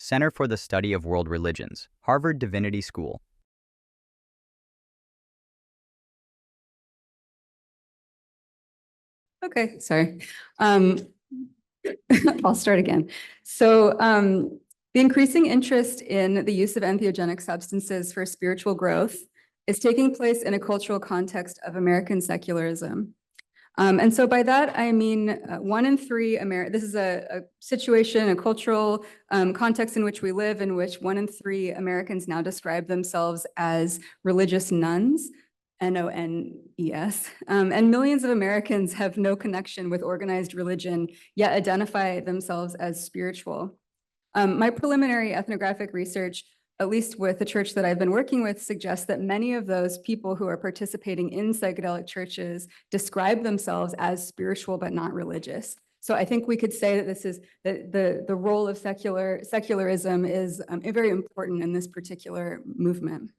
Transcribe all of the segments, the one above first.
Center for the Study of World Religions, Harvard Divinity School. Okay, sorry. I'll start again. So the increasing interest in the use of entheogenic substances for spiritual growth is taking place in a cultural context of American secularism. And so by that, I mean 1 in 3 this is a situation, a cultural context in which we live, in which 1 in 3 Americans now describe themselves as religious nuns. NONES. And millions of Americans have no connection with organized religion, yet identify themselves as spiritual. My preliminary ethnographic research, at least with the church that I've been working with, suggests that many of those people who are participating in psychedelic churches describe themselves as spiritual but not religious. So I think we could say that this is the role of secularism is very important in this particular movement.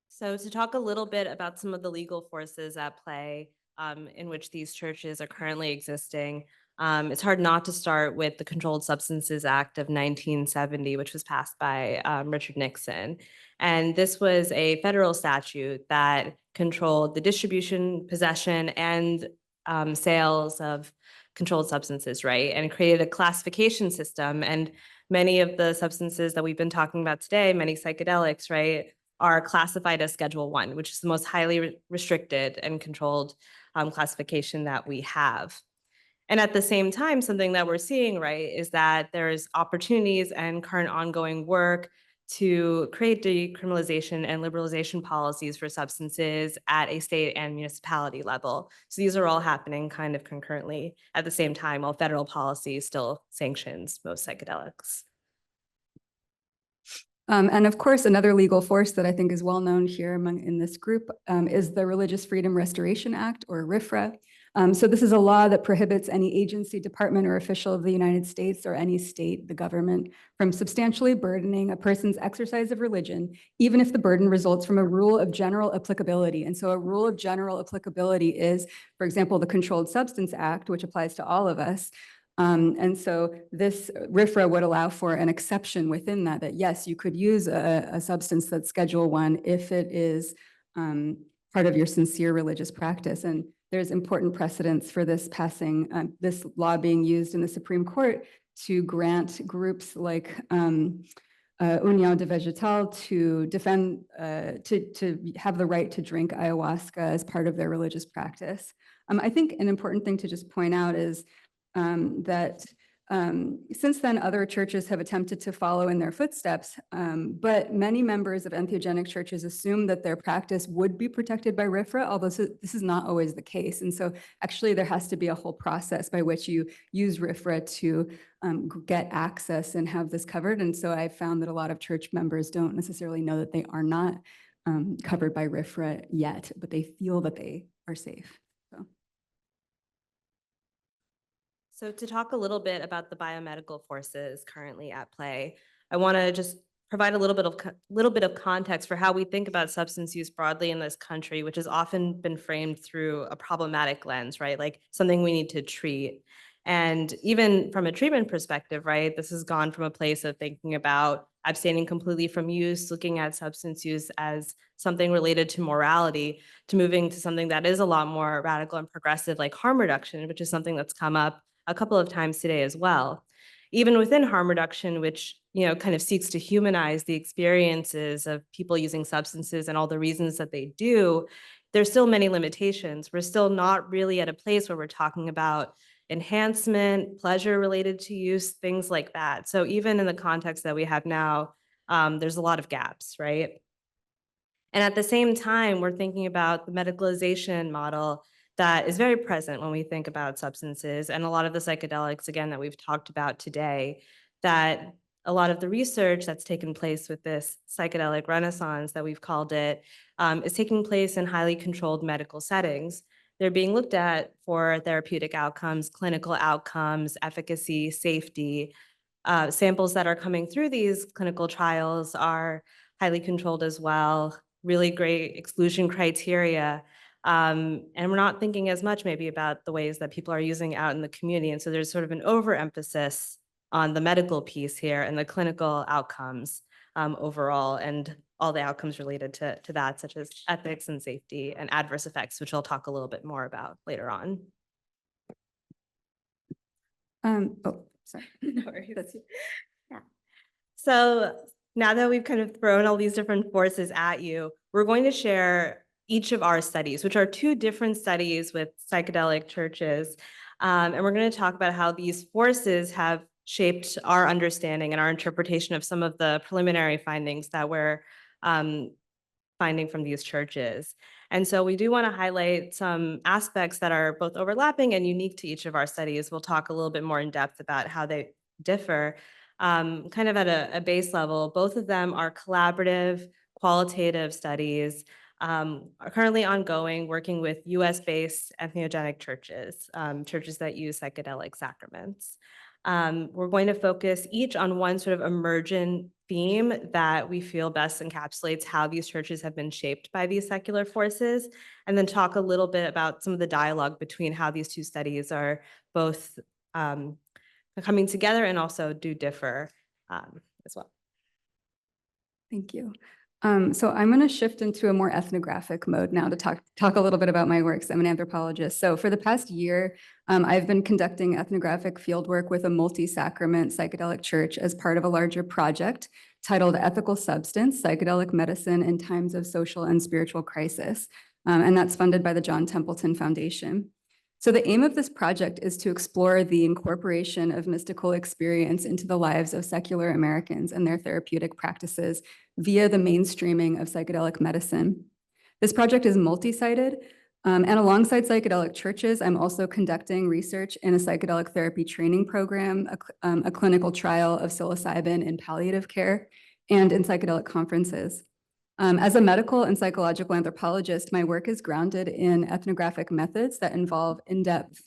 So to talk a little bit about some of the legal forces at play in which these churches are currently existing, it's hard not to start with the Controlled Substances Act of 1970, which was passed by Richard Nixon. And this was a federal statute that controlled the distribution, possession, and sales of controlled substances, right? And created a classification system. And many of the substances that we've been talking about today, many psychedelics, right, are classified as Schedule 1, which is the most highly restricted and controlled classification that we have. And at the same time, something that we're seeing, right, is that there's opportunities and current ongoing work to create decriminalization and liberalization policies for substances at a state and municipality level. So these are all happening kind of concurrently at the same time, while federal policy still sanctions most psychedelics. And of course, another legal force that I think is well known here in this group is the Religious Freedom Restoration Act, or RFRA. So this is a law that prohibits any agency, department, or official of the United States or any state, the government, from substantially burdening a person's exercise of religion, even if the burden results from a rule of general applicability. And so a rule of general applicability is, for example, the Controlled Substance Act, which applies to all of us. And so this RFRA would allow for an exception within that yes, you could use a substance that's Schedule 1 if it is part of your sincere religious practice. And there's important precedents for this passing, this law being used in the Supreme Court to grant groups like União de Vegetal to defend, to have the right to drink ayahuasca as part of their religious practice. I think an important thing to just point out is that since then, other churches have attempted to follow in their footsteps, but many members of entheogenic churches assume that their practice would be protected by RFRA, although this is not always the case. And so actually there has to be a whole process by which you use RFRA to get access and have this covered. And so I found that a lot of church members don't necessarily know that they are not covered by RFRA yet, but they feel that they are safe. So to talk a little bit about the biomedical forces currently at play, I want to just provide a little bit of context for how we think about substance use broadly in this country, which has often been framed through a problematic lens, right? Like something we need to treat. And even from a treatment perspective, right, this has gone from a place of thinking about abstaining completely from use, looking at substance use as something related to morality, to moving to something that is a lot more radical and progressive, like harm reduction, which is something that's come up a couple of times today as well. Even within harm reduction, which kind of seeks to humanize the experiences of people using substances and all the reasons that they do, there's still many limitations. We're still not really at a place where we're talking about enhancement, pleasure related to use, things like that. So even in the context that we have now, there's a lot of gaps, right? And at the same time, we're thinking about the medicalization model that is very present when we think about substances, and a lot of the psychedelics, again, that we've talked about today, that a lot of the research that's taken place with this psychedelic renaissance that we've called it is taking place in highly controlled medical settings. They're being looked at for therapeutic outcomes, clinical outcomes, efficacy, safety. Samples that are coming through these clinical trials are highly controlled as well, really great exclusion criteria. And we're not thinking as much maybe about the ways that people are using out in the community. And so there's sort of an overemphasis on the medical piece here and the clinical outcomes overall, and all the outcomes related to that, such as ethics and safety and adverse effects, which I'll talk a little bit more about later on. Oh, sorry. No worries. Yeah. So now that we've kind of thrown all these different forces at you, we're going to share each of our studies, which are two different studies with psychedelic churches. And we're going to talk about how these forces have shaped our understanding and our interpretation of some of the preliminary findings that we're finding from these churches. And so we do want to highlight some aspects that are both overlapping and unique to each of our studies. We'll talk a little bit more in depth about how they differ. Kind of at a base level, both of them are collaborative, qualitative studies, are currently ongoing, working with US-based entheogenic churches, churches that use psychedelic sacraments. We're going to focus each on one sort of emergent theme that we feel best encapsulates how these churches have been shaped by these secular forces, and then talk a little bit about some of the dialogue between how these two studies are both coming together and also do differ as well. Thank you. So I'm going to shift into a more ethnographic mode now to talk a little bit about my works. I'm an anthropologist. So for the past year, I've been conducting ethnographic fieldwork with a multi-sacrament psychedelic church as part of a larger project titled Ethical Substance, Psychedelic Medicine in Times of Social and Spiritual Crisis. And that's funded by the John Templeton Foundation. So the aim of this project is to explore the incorporation of mystical experience into the lives of secular Americans and their therapeutic practices via the mainstreaming of psychedelic medicine. This project is multi-sited, and alongside psychedelic churches, I'm also conducting research in a psychedelic therapy training program, a clinical trial of psilocybin in palliative care, and in psychedelic conferences. As a medical and psychological anthropologist, my work is grounded in ethnographic methods that involve in-depth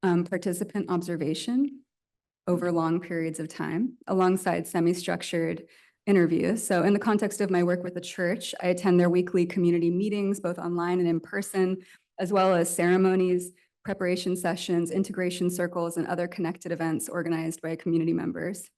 participant observation over long periods of time, alongside semi-structured interviews. So in the context of my work with the church, I attend their weekly community meetings, both online and in person, as well as ceremonies, preparation sessions, integration circles, and other connected events organized by community members.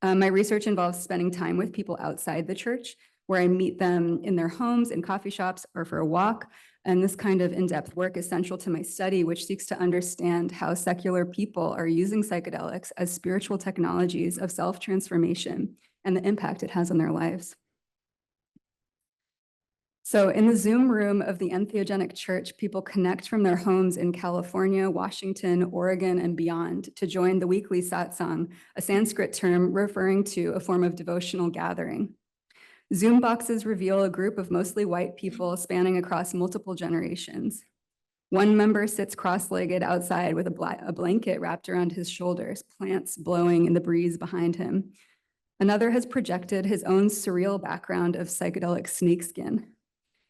My research involves spending time with people outside the church, where I meet them in their homes, in coffee shops, or for a walk. And this kind of in-depth work is central to my study, which seeks to understand how secular people are using psychedelics as spiritual technologies of self-transformation and the impact it has on their lives. So in the Zoom room of the entheogenic church, people connect from their homes in California, Washington, Oregon, and beyond to join the weekly satsang, a Sanskrit term referring to a form of devotional gathering. Zoom boxes reveal a group of mostly white people spanning across multiple generations. One member sits cross-legged outside with a blanket wrapped around his shoulders, plants blowing in the breeze behind him. Another has projected his own surreal background of psychedelic snakeskin.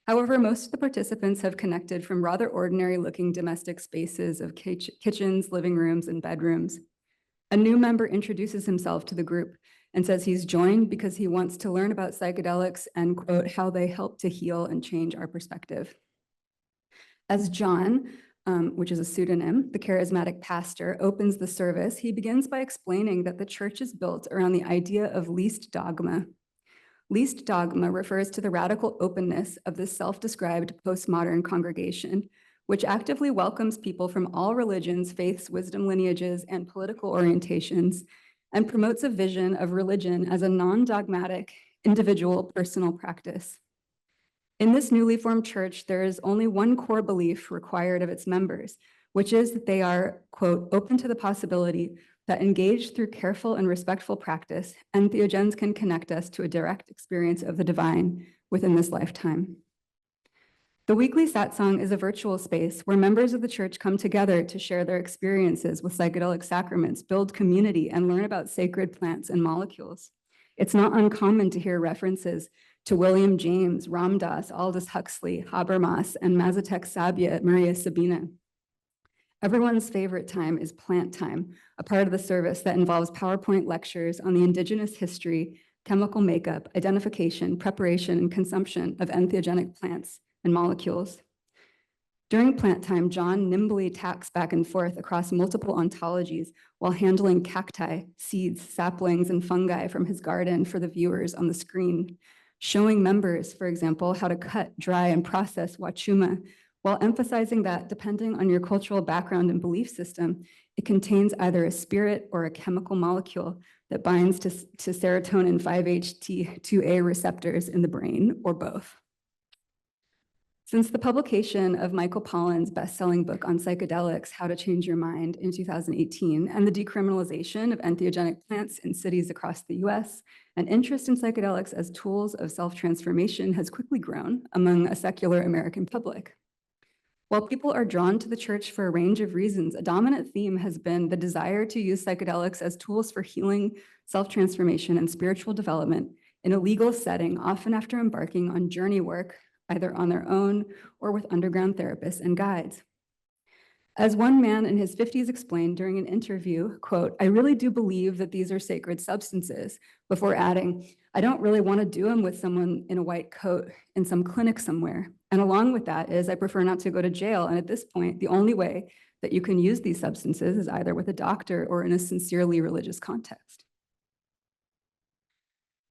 However, most of the participants have connected from rather ordinary-looking domestic spaces of kitchens, living rooms, and bedrooms. A new member introduces himself to the group and says he's joined because he wants to learn about psychedelics and, quote, how they help to heal and change our perspective. As John, which is a pseudonym, the charismatic pastor, opens the service, he begins by explaining that the church is built around the idea of least dogma. Least dogma refers to the radical openness of this self-described postmodern congregation, which actively welcomes people from all religions, faiths, wisdom lineages, and political orientations, and promotes a vision of religion as a non-dogmatic, individual, personal practice. In this newly formed church, there is only one core belief required of its members, which is that they are, quote, open to the possibility that engaged through careful and respectful practice, entheogens can connect us to a direct experience of the divine within this lifetime. The weekly satsang is a virtual space where members of the church come together to share their experiences with psychedelic sacraments, build community, and learn about sacred plants and molecules. It's not uncommon to hear references to William James, Ram Dass, Aldous Huxley, Habermas, and Mazatec Sabia, Maria Sabina. Everyone's favorite time is plant time, a part of the service that involves PowerPoint lectures on the indigenous history, chemical makeup, identification, preparation, and consumption of entheogenic plants and molecules. During plant time, John nimbly tacks back and forth across multiple ontologies while handling cacti, seeds, saplings, and fungi from his garden for the viewers on the screen, showing members, for example, how to cut, dry, and process wachuma, while emphasizing that depending on your cultural background and belief system, it contains either a spirit or a chemical molecule that binds to serotonin 5-HT2A receptors in the brain, or both. Since the publication of Michael Pollan's best-selling book on psychedelics, How to Change Your Mind, in 2018, and the decriminalization of entheogenic plants in cities across the US, an interest in psychedelics as tools of self-transformation has quickly grown among a secular American public. While people are drawn to the church for a range of reasons, a dominant theme has been the desire to use psychedelics as tools for healing, self-transformation, and spiritual development in a legal setting, often after embarking on journey work, either on their own or with underground therapists and guides. As one man in his 50s explained during an interview, quote, "I really do believe that these are sacred substances," before adding, "I don't really want to do them with someone in a white coat in some clinic somewhere. And along with that is I prefer not to go to jail. And at this point, the only way that you can use these substances is either with a doctor or in a sincerely religious context."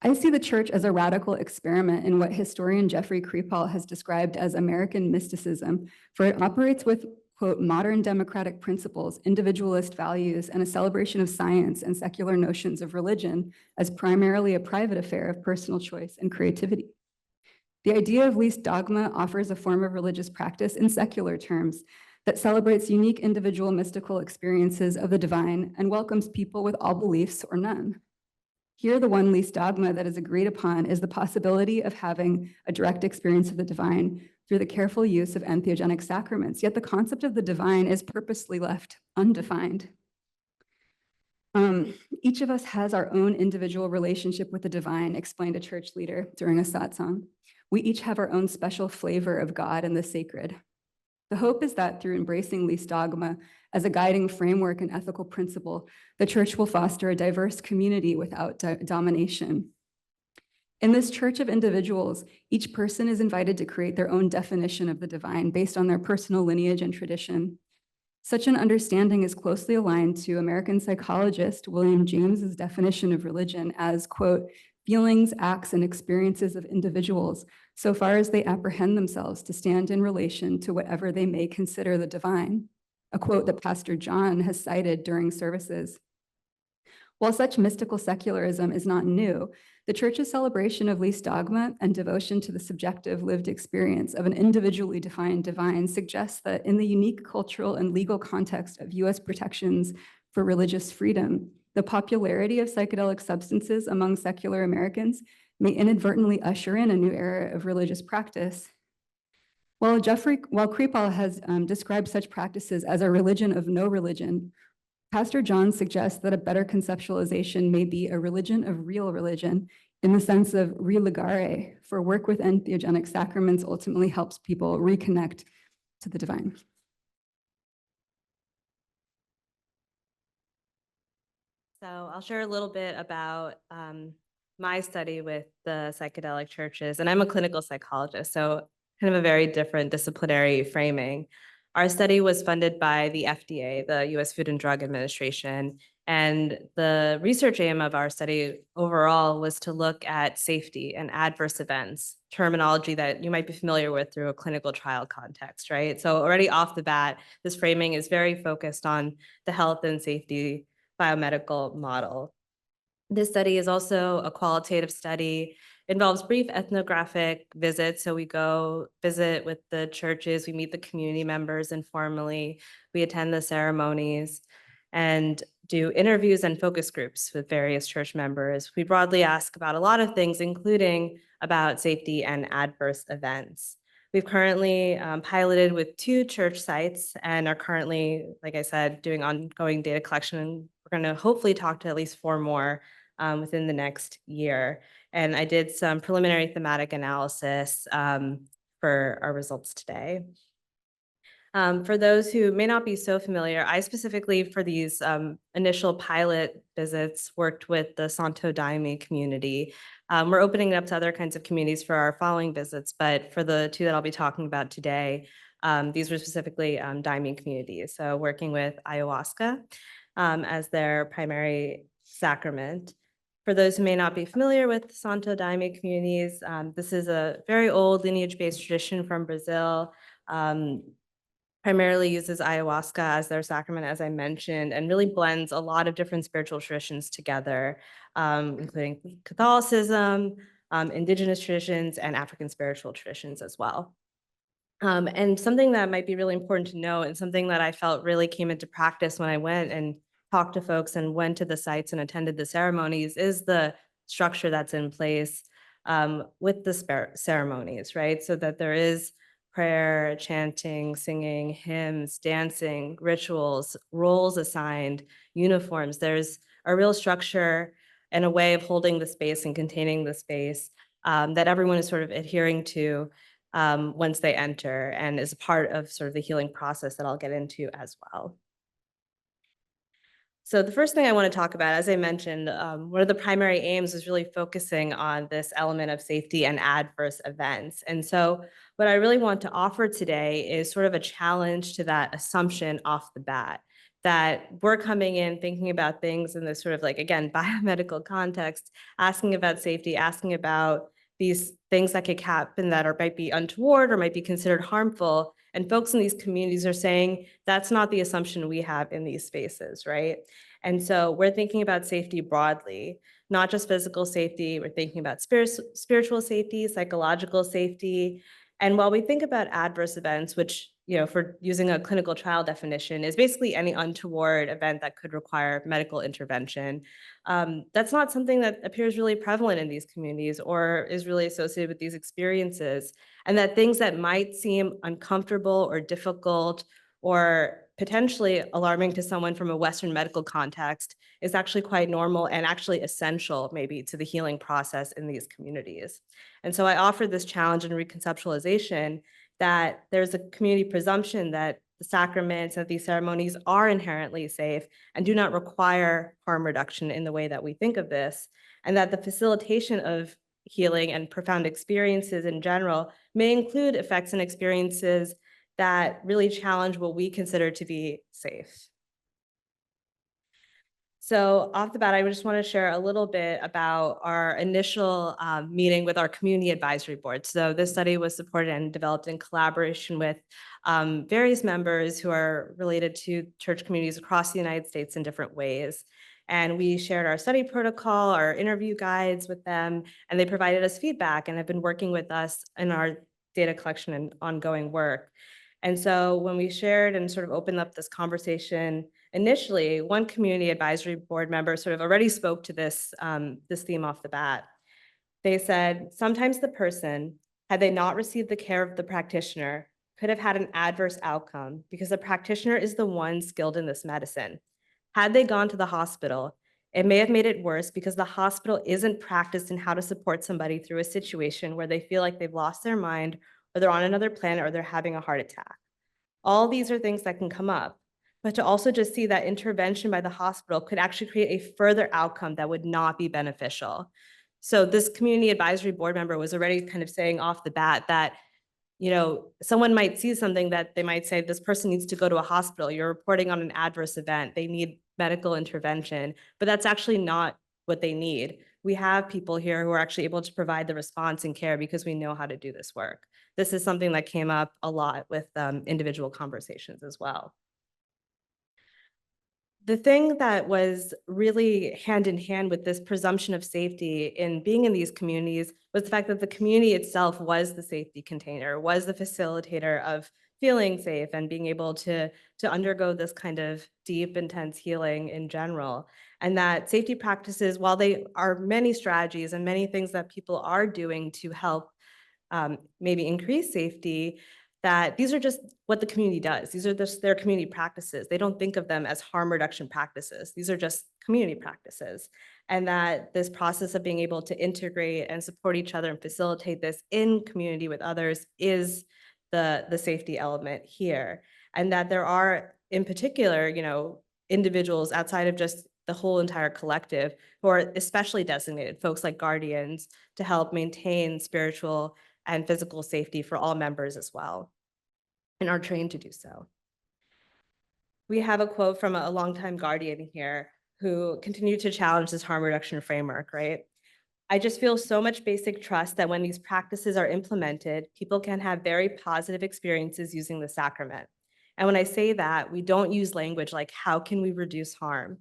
I see the church as a radical experiment in what historian Jeffrey Kripal has described as American mysticism, for it operates with, quote, "modern democratic principles, individualist values, and a celebration of science and secular notions of religion as primarily a private affair of personal choice and creativity." The idea of least dogma offers a form of religious practice in secular terms that celebrates unique individual mystical experiences of the divine and welcomes people with all beliefs or none. Here, the one least dogma that is agreed upon is the possibility of having a direct experience of the divine through the careful use of entheogenic sacraments, yet the concept of the divine is purposely left undefined. Each of us has our own individual relationship with the divine, explained a church leader during a satsang. We each have our own special flavor of God and the sacred. The hope is that through embracing least dogma as a guiding framework and ethical principle, the church will foster a diverse community without domination. In this church of individuals, each person is invited to create their own definition of the divine based on their personal lineage and tradition. Such an understanding is closely aligned to American psychologist William James's definition of religion as, quote, "feelings, acts, and experiences of individuals, so far as they apprehend themselves to stand in relation to whatever they may consider the divine," a quote that Pastor John has cited during services. While such mystical secularism is not new, the church's celebration of least dogma and devotion to the subjective lived experience of an individually defined divine suggests that in the unique cultural and legal context of US protections for religious freedom, the popularity of psychedelic substances among secular Americans may inadvertently usher in a new era of religious practice. While Kripal has described such practices as a religion of no religion, Pastor John suggests that a better conceptualization may be a religion of real religion in the sense of religare, for work with entheogenic sacraments ultimately helps people reconnect to the divine. So I'll share a little bit about my study with the psychedelic churches, and I'm a clinical psychologist, so kind of a very different disciplinary framing. Our study was funded by the FDA, the US Food and Drug Administration, and the research aim of our study overall was to look at safety and adverse events, terminology that you might be familiar with through a clinical trial context, right? So already off the bat, this framing is very focused on the health and safety biomedical model. This study is also a qualitative study, involves brief ethnographic visits. So we go visit with the churches, we meet the community members informally, we attend the ceremonies and do interviews and focus groups with various church members. We broadly ask about a lot of things, including about safety and adverse events. We've currently piloted with 2 church sites and are currently, like I said, doing ongoing data collection. We're going to hopefully talk to at least 4 more within the next year. And I did some preliminary thematic analysis for our results today. For those who may not be so familiar, I specifically for these initial pilot visits worked with the Santo Daime community. We're opening it up to other kinds of communities for our following visits, but for the 2 that I'll be talking about today, These were specifically daiming communities, so working with ayahuasca as their primary sacrament. For those who may not be familiar with Santo Daime communities, this is a very old lineage-based tradition from Brazil. Primarily uses ayahuasca as their sacrament, as I mentioned, and really blends a lot of different spiritual traditions together, including Catholicism, indigenous traditions, and African spiritual traditions as well. And something that might be really important to know, and something that I felt really came into practice when I went and talked to folks and went to the sites and attended the ceremonies, is the structure that's in place with the ceremonies, right? So that there is prayer, chanting, singing, hymns, dancing, rituals, roles assigned, uniforms. There's a real structure and a way of holding the space and containing the space that everyone is sort of adhering to once they enter, and is a part of sort of the healing process that I'll get into as well. So the first thing I want to talk about, as I mentioned, one of the primary aims is really focusing on this element of safety and adverse events. And so what I really want to offer today is sort of a challenge to that assumption off the bat, that we're coming in thinking about things in this sort of like, again, biomedical context, asking about safety, asking about these things that could happen that are might be untoward or might be considered harmful. And folks in these communities are saying that's not the assumption we have in these spaces, right? And so we're thinking about safety broadly, not just physical safety. We're thinking about spiritual safety, psychological safety. And while we think about adverse events, which, you know, for using a clinical trial definition, is basically any untoward event that could require medical intervention, that's not something that appears really prevalent in these communities or is really associated with these experiences. And that things that might seem uncomfortable or difficult or potentially alarming to someone from a Western medical context is actually quite normal and actually essential maybe to the healing process in these communities. And so I offer this challenge and reconceptualization that there's a community presumption that the sacraments of these ceremonies are inherently safe and do not require harm reduction in the way that we think of this, and that the facilitation of healing and profound experiences in general may include effects and experiences that really challenge what we consider to be safe. So off the bat, I just want to share a little bit about our initial meeting with our community advisory board. So this study was supported and developed in collaboration with various members who are related to church communities across the United States in different ways. And we shared our study protocol, our interview guides with them, and they provided us feedback and have been working with us in our data collection and ongoing work. And so when we shared and sort of opened up this conversation, initially, one community advisory board member sort of already spoke to this, this theme off the bat. They said, sometimes the person, had they not received the care of the practitioner, could have had an adverse outcome because the practitioner is the one skilled in this medicine. Had they gone to the hospital, it may have made it worse because the hospital isn't practiced in how to support somebody through a situation where they feel like they've lost their mind, or they're on another planet, or they're having a heart attack. All these are things that can come up, but to also just see that intervention by the hospital could actually create a further outcome that would not be beneficial. So this community advisory board member was already kind of saying off the bat that, you know, someone might see something that they might say, this person needs to go to a hospital. You're reporting on an adverse event. They need medical intervention, but that's actually not what they need. We have people here who are actually able to provide the response and care because we know how to do this work. This is something that came up a lot with individual conversations as well. The thing that was really hand in hand with this presumption of safety in being in these communities was the fact that the community itself was the safety container, was the facilitator of feeling safe and being able to undergo this kind of deep, intense healing in general. And that safety practices, while they are many strategies and many things that people are doing to help maybe increase safety, that these are just what the community does. These are just their community practices. They don't think of them as harm reduction practices. These are just community practices. And that this process of being able to integrate and support each other and facilitate this in community with others is the safety element here. And that there are, in particular, you know, individuals outside of just the whole entire collective who are especially designated, folks like guardians, to help maintain spiritual and physical safety for all members as well. and are trained to do so. We have a quote from a longtime guardian here who continued to challenge this harm reduction framework, right? I just feel so much basic trust that when these practices are implemented, people can have very positive experiences using the sacrament. And when I say that, we don't use language like, how can we reduce harm?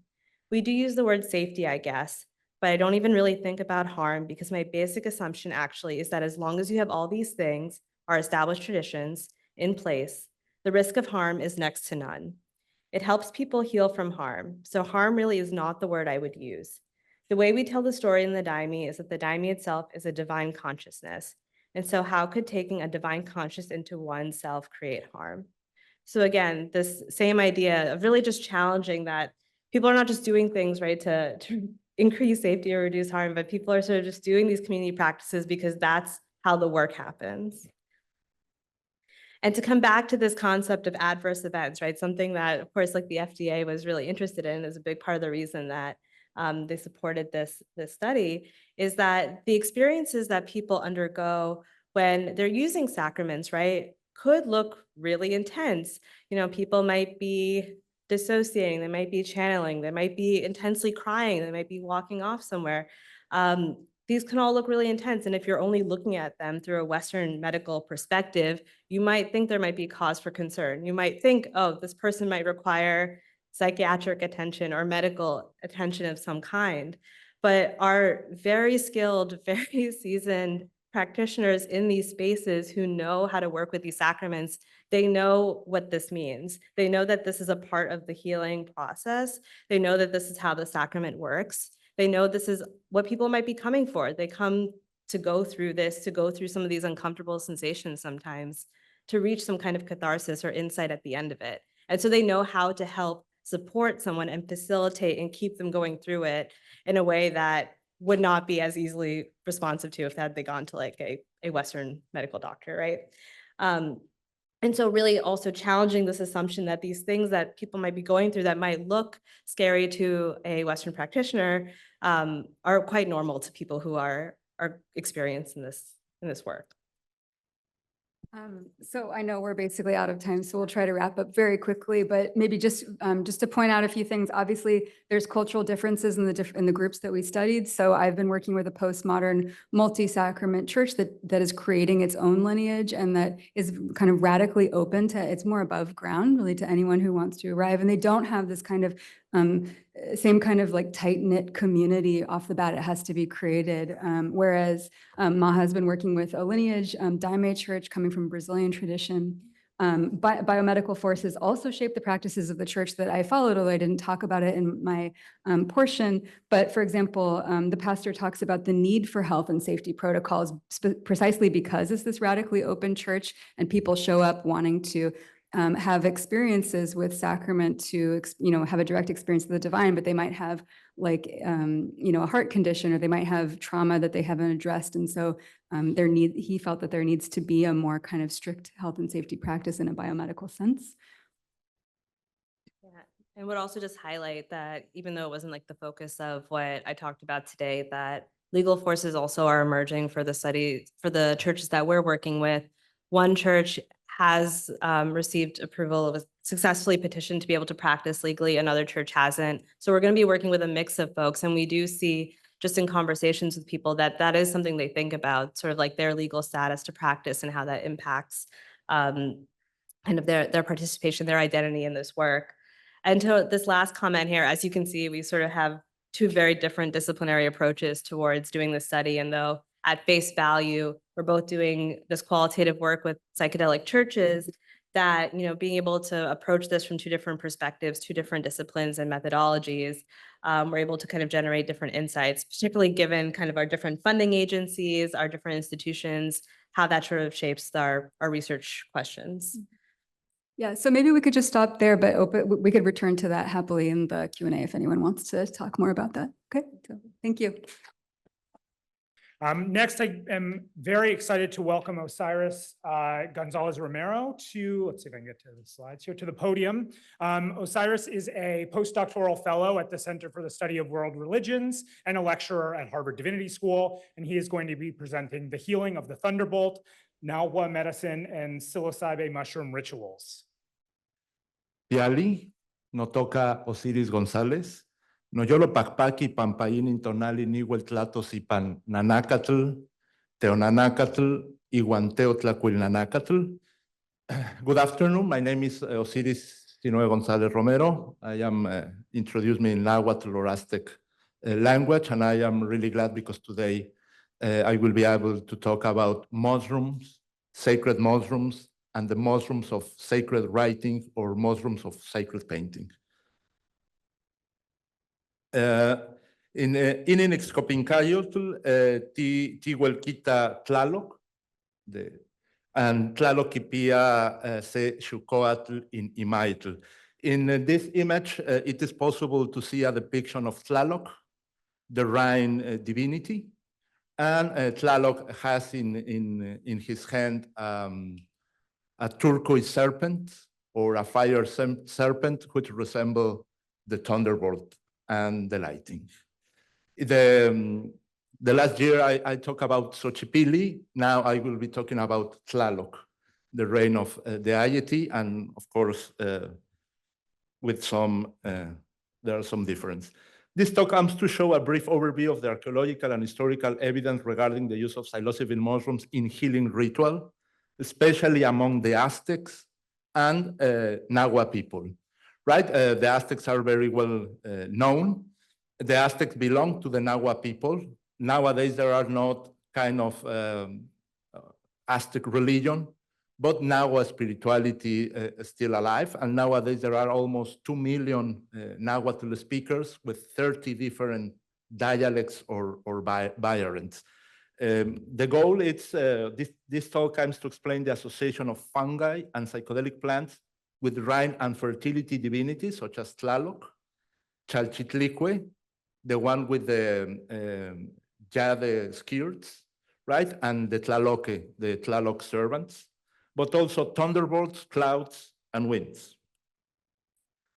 We do use the word safety, I guess, but I don't even really think about harm because my basic assumption actually is that as long as you have all these things, our established traditions in place, the risk of harm is next to none. It helps people heal from harm. So harm really is not the word I would use. The way we tell the story in the Daime is that the Daime itself is a divine consciousness. And so how could taking a divine conscious into oneself create harm? So again, this same idea of really just challenging that people are not just doing things, right, to increase safety or reduce harm, but people are sort of just doing these community practices because that's how the work happens. And to come back to this concept of adverse events, right? Something that, of course, like the FDA was really interested in is a big part of the reason that they supported this study, is that the experiences that people undergo when they're using sacraments, right, could look really intense. You know, people might be dissociating, they might be channeling, they might be intensely crying, they might be walking off somewhere. These can all look really intense. And if you're only looking at them through a Western medical perspective, you might think there might be cause for concern. You might think, oh, this person might require psychiatric attention or medical attention of some kind. But our very skilled, very seasoned practitioners in these spaces who know how to work with these sacraments, they know what this means. They know that this is a part of the healing process. They know that this is how the sacrament works. They know this is what people might be coming for. They come to go through this, to go through some of these uncomfortable sensations sometimes, to reach some kind of catharsis or insight at the end of it. And so they know how to help support someone and facilitate and keep them going through it in a way that would not be as easily responsive to if had they gone to like a Western medical doctor, right? And so really also challenging this assumption that these things that people might be going through that might look scary to a Western practitioner are quite normal to people who are experienced in this work. So I know we're basically out of time, so we'll try to wrap up very quickly, but maybe just to point out a few things. Obviously, there's cultural differences in the groups that we studied. So I've been working with a postmodern multi-sacrament church that is creating its own lineage and that is kind of radically open to, it's more above ground really to anyone who wants to arrive. And they don't have this kind of same kind of like tight-knit community off the bat. It has to be created. Whereas Maha has been working with a lineage, Daime church coming from Brazilian tradition. Biomedical forces also shape the practices of the church that I followed, although I didn't talk about it in my portion. But for example, the pastor talks about the need for health and safety protocols precisely because it's this radically open church and people show up wanting to have experiences with sacrament to, have a direct experience of the divine, but they might have like, a heart condition, or they might have trauma that they haven't addressed. And so he felt that there needs to be a more kind of strict health and safety practice in a biomedical sense. Yeah, and would also just highlight that even though it wasn't like the focus of what I talked about today, that legal forces also are emerging for the study, for the churches that we're working with. One church has received approval, of a successfully petitioned to be able to practice legally, another church hasn't. So we're going to be working with a mix of folks, and we do see just in conversations with people that is something they think about, sort of like their legal status to practice and how that impacts kind of their participation, their identity in this work. And to this last comment here, as you can see, we sort of have two very different disciplinary approaches towards doing this study. And though at face value, we're both doing this qualitative work with psychedelic churches, that, being able to approach this from two different perspectives, two different disciplines and methodologies, we're able to kind of generate different insights, particularly given kind of our different funding agencies, our different institutions, how that sort of shapes our research questions. Yeah, so maybe we could just stop there, but we could return to that happily in the Q&A if anyone wants to talk more about that. Okay, so thank you. Next, I am very excited to welcome Osiris González Romero to, let's see if I can get to the slides here, to the podium. Osiris is a postdoctoral fellow at the Center for the Study of World Religions and a lecturer at Harvard Divinity School, and he is going to be presenting The Healing of the Thunderbolt, Nahua medicine, and psilocybin mushroom rituals. Piali, no toca Osiris González, no yolo pacpaqui pampaín intonali nihuel tlatos y pan nanacatl, teonanacatl, iguanteo tlacuilnanacatl. Good afternoon, my name is Osiris Sinoe González Romero. I am introduced me in Nahuatl or Aztec language, and I am really glad because today I will be able to talk about mushrooms, sacred mushrooms, and the mushrooms of sacred writing or mushrooms of sacred painting. In Inexcopincayotl, Tihuelquita Tlaloc, and Tlalocipia se Xucoatl in Imaitl. In this image, it is possible to see a depiction of Tlaloc, the Rhine divinity, and Tlaloc has in his hand a turquoise serpent or a fire serpent which resemble the Thunderbolt and the lightning. The last year I talked about Xochipilli. Now I will be talking about Tlaloc, the reign of the deity, and of course with some there are some difference. This talk comes to show a brief overview of the archaeological and historical evidence regarding the use of psilocybin mushrooms in healing ritual, especially among the Aztecs and Nahua people, right? The Aztecs are very well known. The Aztecs belong to the Nahua people. Nowadays, there are not kind of Aztec religion, but Nahua spirituality is still alive. And nowadays, there are almost 2 million Nahuatl speakers with 30 different dialects or variants. The goal is, this talk comes to explain the association of fungi and psychedelic plants with rain and fertility divinities, such as Tlaloc, Chalchitlique, the one with the jade skirts, right? And the Tlaloc servants, but also thunderbolts, clouds, and winds.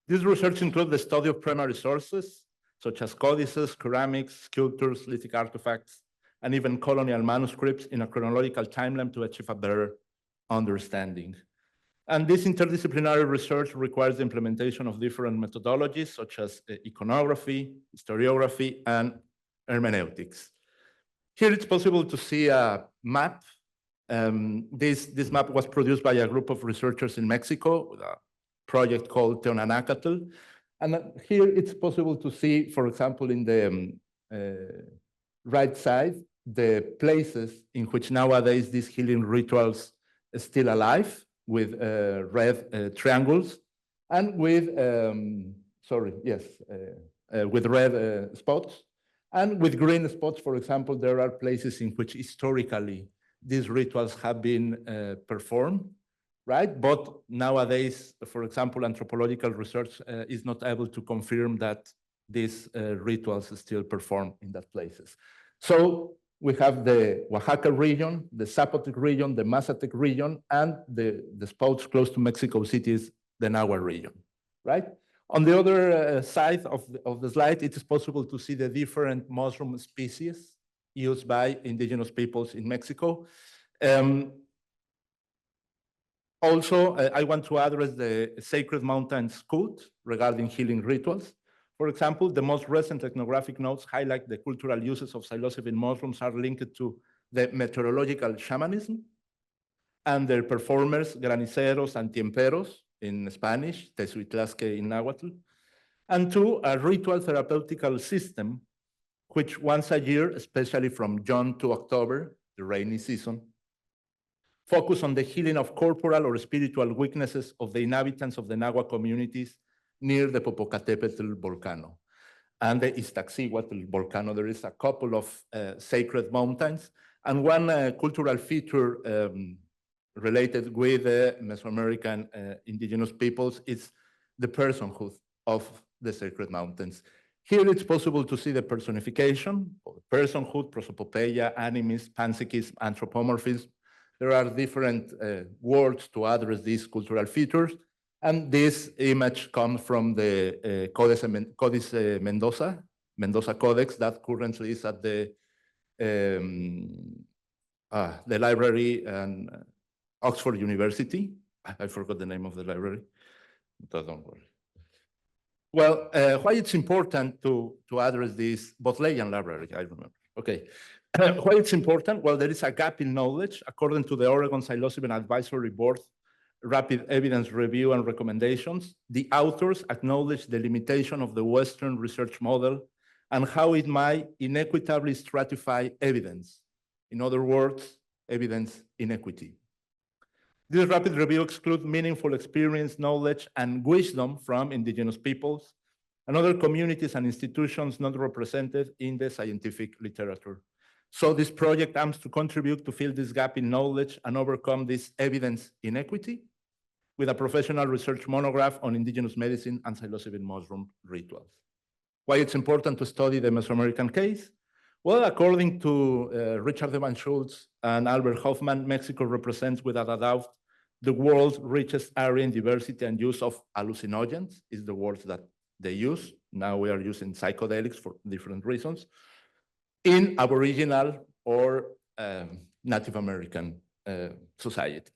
This research includes the study of primary sources, such as codices, ceramics, sculptures, lithic artifacts, and even colonial manuscripts in a chronological timeline to achieve a better understanding. And this interdisciplinary research requires the implementation of different methodologies, such as iconography, historiography, and hermeneutics. Here it's possible to see a map. This map was produced by a group of researchers in Mexico, a project called Teonanacatl. And here it's possible to see, for example, in the right side, the places in which nowadays these healing rituals are still alive, with red triangles and with, with red spots. And with green spots, for example, there are places in which historically these rituals have been performed, right? But nowadays, for example, anthropological research is not able to confirm that these rituals are still performed in that places. So we have the Oaxaca region, the Zapotec region, the Mazatec region, and the spots close to Mexico City is the Nahua region, right? On the other side of the slide, it is possible to see the different mushroom species used by indigenous peoples in Mexico. Also, I want to address the Sacred Mountains cult regarding healing rituals. For example, the most recent ethnographic notes highlight the cultural uses of psilocybin mushrooms are linked to the meteorological shamanism and their performers, graniceros and tiemperos in Spanish, tezuitlasque in Nahuatl, and to a ritual therapeutical system, which once a year, especially from June to October, the rainy season, focus on the healing of corporal or spiritual weaknesses of the inhabitants of the Nahua communities near the Popocatépetl volcano and the Iztaccíhuatl volcano. There is a couple of sacred mountains, and one cultural feature related with the Mesoamerican indigenous peoples is the personhood of the sacred mountains. Here it's possible to see the personification, personhood, prosopopeia, animism, panpsychism, anthropomorphism. There are different words to address these cultural features. And this image comes from the Codex Mendoza Codex that currently is at the the library and Oxford University. I forgot the name of the library, but don't worry. Well, why it's important to address this Bodleian library, I remember. Okay, why it's important? Well, there is a gap in knowledge. According to the Oregon Psilocybin Advisory Board Rapid Evidence Review and Recommendations, the authors acknowledge the limitation of the Western research model and how it might inequitably stratify evidence. In other words, evidence inequity. This rapid review excludes meaningful experience, knowledge, and wisdom from indigenous peoples and other communities and institutions not represented in the scientific literature. So this project aims to contribute to fill this gap in knowledge and overcome this evidence inequity with a professional research monograph on indigenous medicine and psilocybin mushroom rituals. Why it's important to study the Mesoamerican case? Well, according to Richard Evan Schultz and Albert Hoffman, Mexico represents without a doubt the world's richest area in diversity and use of hallucinogens, is the words that they use. Now we are using psychedelics for different reasons, in Aboriginal or Native American societies.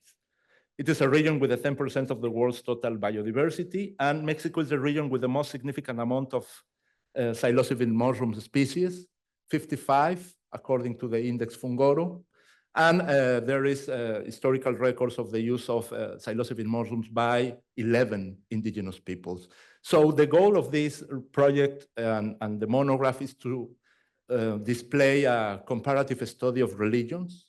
It is a region with 10% of the world's total biodiversity, and Mexico is the region with the most significant amount of psilocybin mushroom species, 55, according to the Index Fungoro. And there is historical records of the use of psilocybin mushrooms by 11 indigenous peoples. So the goal of this project and the monograph is to display a comparative study of religions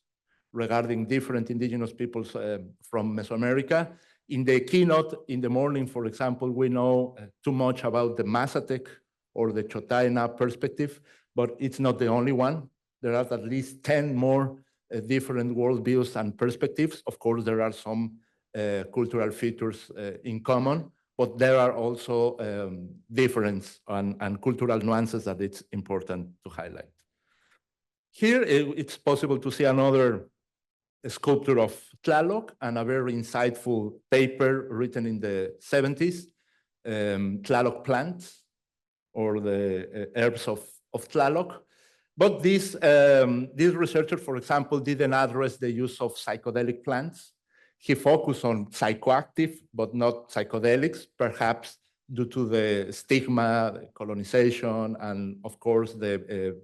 regarding different indigenous peoples from Mesoamerica. In the keynote in the morning, for example, we know too much about the Mazatec or the Chotayna perspective, but it's not the only one. There are at least 10 more different worldviews and perspectives. Of course, there are some cultural features in common, but there are also differences and cultural nuances that it's important to highlight. Here, it's possible to see another sculpture of Tlaloc and a very insightful paper written in the 70s, Tlaloc plants, or the herbs of Tlaloc. But this researcher, for example, didn't address the use of psychedelic plants. He focused on psychoactive, but not psychedelics, perhaps due to the stigma, the colonization, and of course, the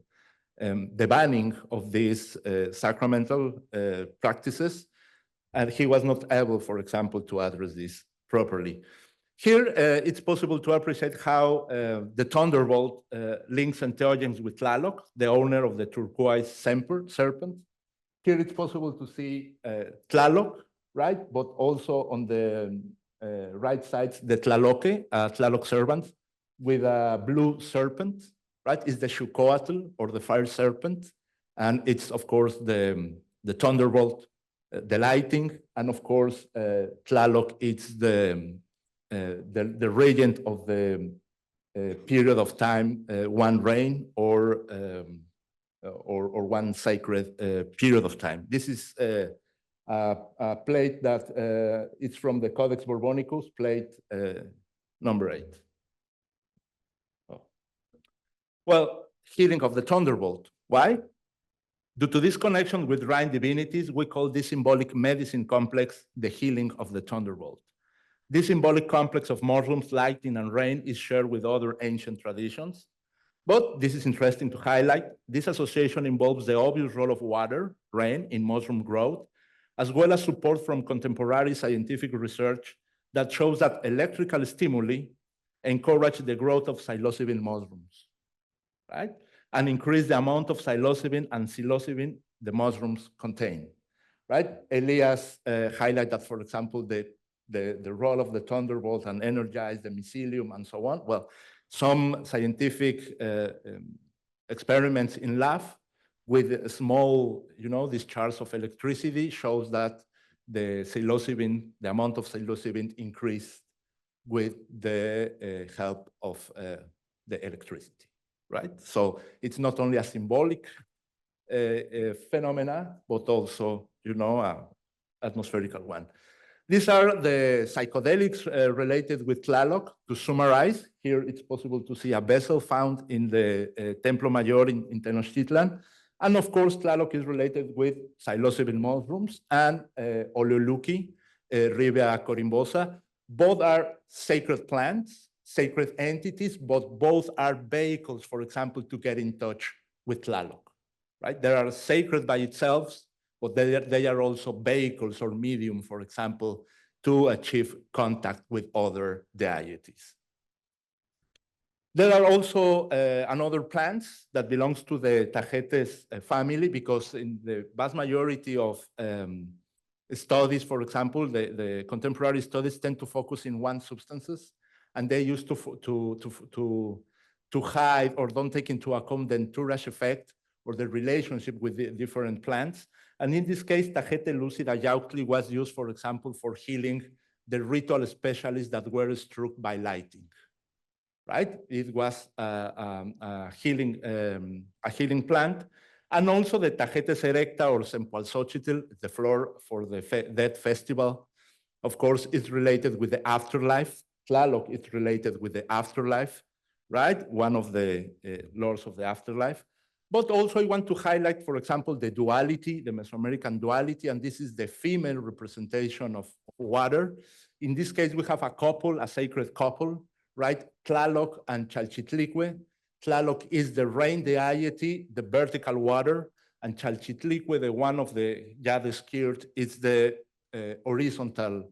banning of these sacramental practices. And he was not able, for example, to address this properly. Here, it's possible to appreciate how the Thunderbolt links entheogens with Tlaloc, the owner of the turquoise serpent. Here, it's possible to see Tlaloc, right? But also on the right side, the Tlaloque, Tlaloc serpent, with a blue serpent, right? It's the Xucoatl, or the fire serpent. And it's, of course, the Thunderbolt, the lighting. And of course, Tlaloc, it's the regent of the period of time, one reign or one sacred period of time. This is a plate that it's from the Codex Borbonicus, plate number 8. Oh. Well, healing of the Thunderbolt. Why? Due to this connection with Rhine divinities, we call this symbolic medicine complex the healing of the Thunderbolt. This symbolic complex of mushrooms, lighting, and rain is shared with other ancient traditions. But this is interesting to highlight. This association involves the obvious role of water, rain, in mushroom growth, as well as support from contemporary scientific research that shows that electrical stimuli encourage the growth of psilocybin mushrooms, right? And increase the amount of psilocybin and psilocybin the mushrooms contain, right? Elias highlighted that, for example, the role of the Thunderbolt and energize the mycelium and so on. Well, some scientific experiments in lab with a small, discharge of electricity shows that the psilocybin, the amount of psilocybin increased with the help of the electricity, right? So it's not only a symbolic phenomena, but also, an atmospherical one. These are the psychedelics related with Tlaloc. To summarize, here it's possible to see a vessel found in the Templo Mayor in Tenochtitlan, And of course, Tlaloc is related with psilocybin mushrooms and Oleoluki, Rivea corimbosa. Both are sacred plants, sacred entities, but both are vehicles, for example, to get in touch with Tlaloc, right? They are sacred by itself, but they are also vehicles or medium, for example, to achieve contact with other deities. There are also another plants that belongs to the Tagetes family, because in the vast majority of studies, for example, the contemporary studies tend to focus in one substances, and they used to hide or don't take into account the entourage effect or the relationship with the different plants. And in this case, Tajete lucida yautli was used, for example, for healing the ritual specialists that were struck by lightning. Right? It was a healing plant. And also the Tagetes erecta or Sempoalxochitl, the floor for the Dead Festival, of course, is related with the afterlife. Tlaloc is related with the afterlife, right? One of the lords of the afterlife. But also I want to highlight, for example, the duality, the Mesoamerican duality, and this is the female representation of water. In this case, we have a couple, a sacred couple, right? Tlaloc and Chalchitlique. Tlaloc is the rain deity, the vertical water, and Chalchitlique, the one of the skirt, is the horizontal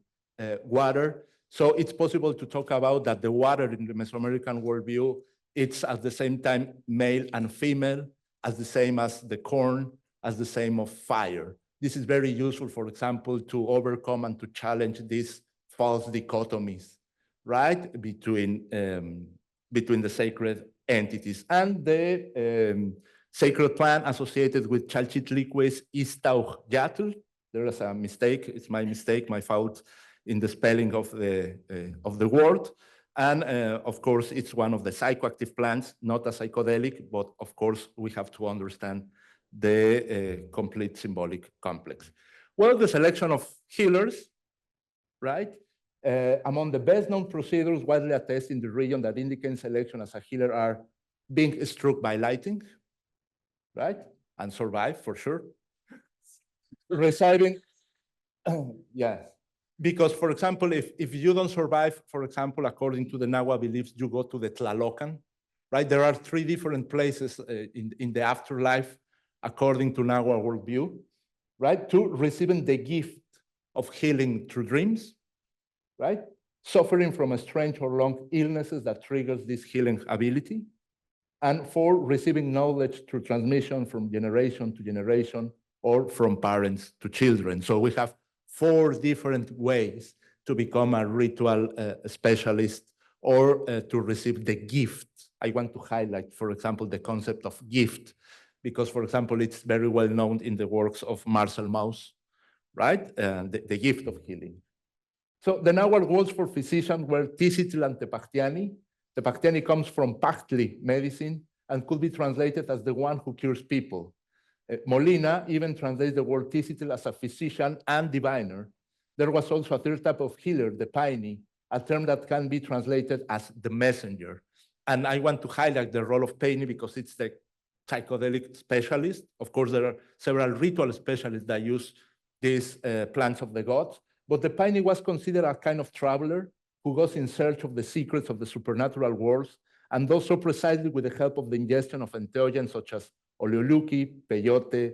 water. So it's possible to talk about that the water in the Mesoamerican worldview, it's at the same time male and female, as the same as the corn, as the same of fire. This is very useful, for example, to overcome and to challenge these false dichotomies, right, between the sacred entities. And the sacred plant associated with Chalchitlique is Tauhyatl. There is a mistake, it's my mistake, my fault in the spelling of the word. And of course, it's one of the psychoactive plants, not a psychedelic, but of course, we have to understand the complete symbolic complex. Well, the selection of healers, right? Among the best known procedures widely attested in the region that indicate selection as a healer are being struck by lightning, right? And survive for sure. Receiving, yes. Because, for example, if you don't survive, for example, according to the Nahua beliefs, you go to the Tlalocan, right? There are 3 different places in the afterlife, according to Nahua worldview, right? To receiving the gift of healing through dreams, right? Suffering from a strange or long illnesses that triggers this healing ability, and for receiving knowledge through transmission from generation to generation or from parents to children. So we have 4 different ways to become a ritual specialist or to receive the gift. I want to highlight, for example, the concept of gift, because, for example, it's very well known in the works of Marcel Mauss, right? The gift of healing. So the Nahua words for physicians were Tisitl and Tepachtiani. Tepachtiani comes from Pachtli medicine and could be translated as the one who cures people. Molina even translates the word Tisitl as a physician and diviner. There was also a 3rd type of healer, the Paini, a term that can be translated as the messenger. And I want to highlight the role of Paini because it's the psychedelic specialist. Of course, there are several ritual specialists that use these plants of the gods, but the Paini was considered a kind of traveler who goes in search of the secrets of the supernatural worlds, and does so precisely with the help of the ingestion of entheogens such as Oleoluki, peyote,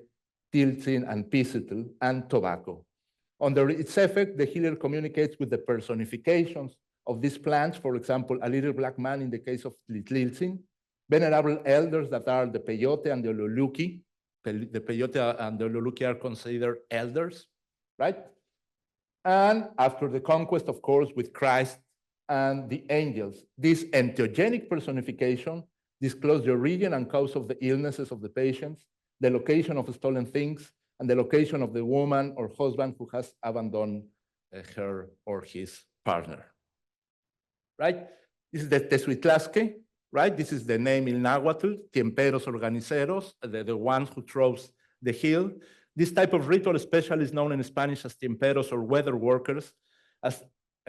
tiltzin, and pisitl, and tobacco. Under its effect, the healer communicates with the personifications of these plants, for example, a little black man in the case of tiltzin, venerable elders that are the peyote and the Oleoluki. The peyote and the Oleoluki are considered elders, right? And after the conquest, of course, with Christ and the angels, this entheogenic personification disclose the origin and cause of the illnesses of the patients, the location of stolen things, and the location of the woman or husband who has abandoned her or his partner, right? This is the Tezuitlasque, right? This is the name in Nahuatl, Tiemperos Organiceros, the ones who throws the heel. This type of ritual specialist known in Spanish as Tiemperos or weather workers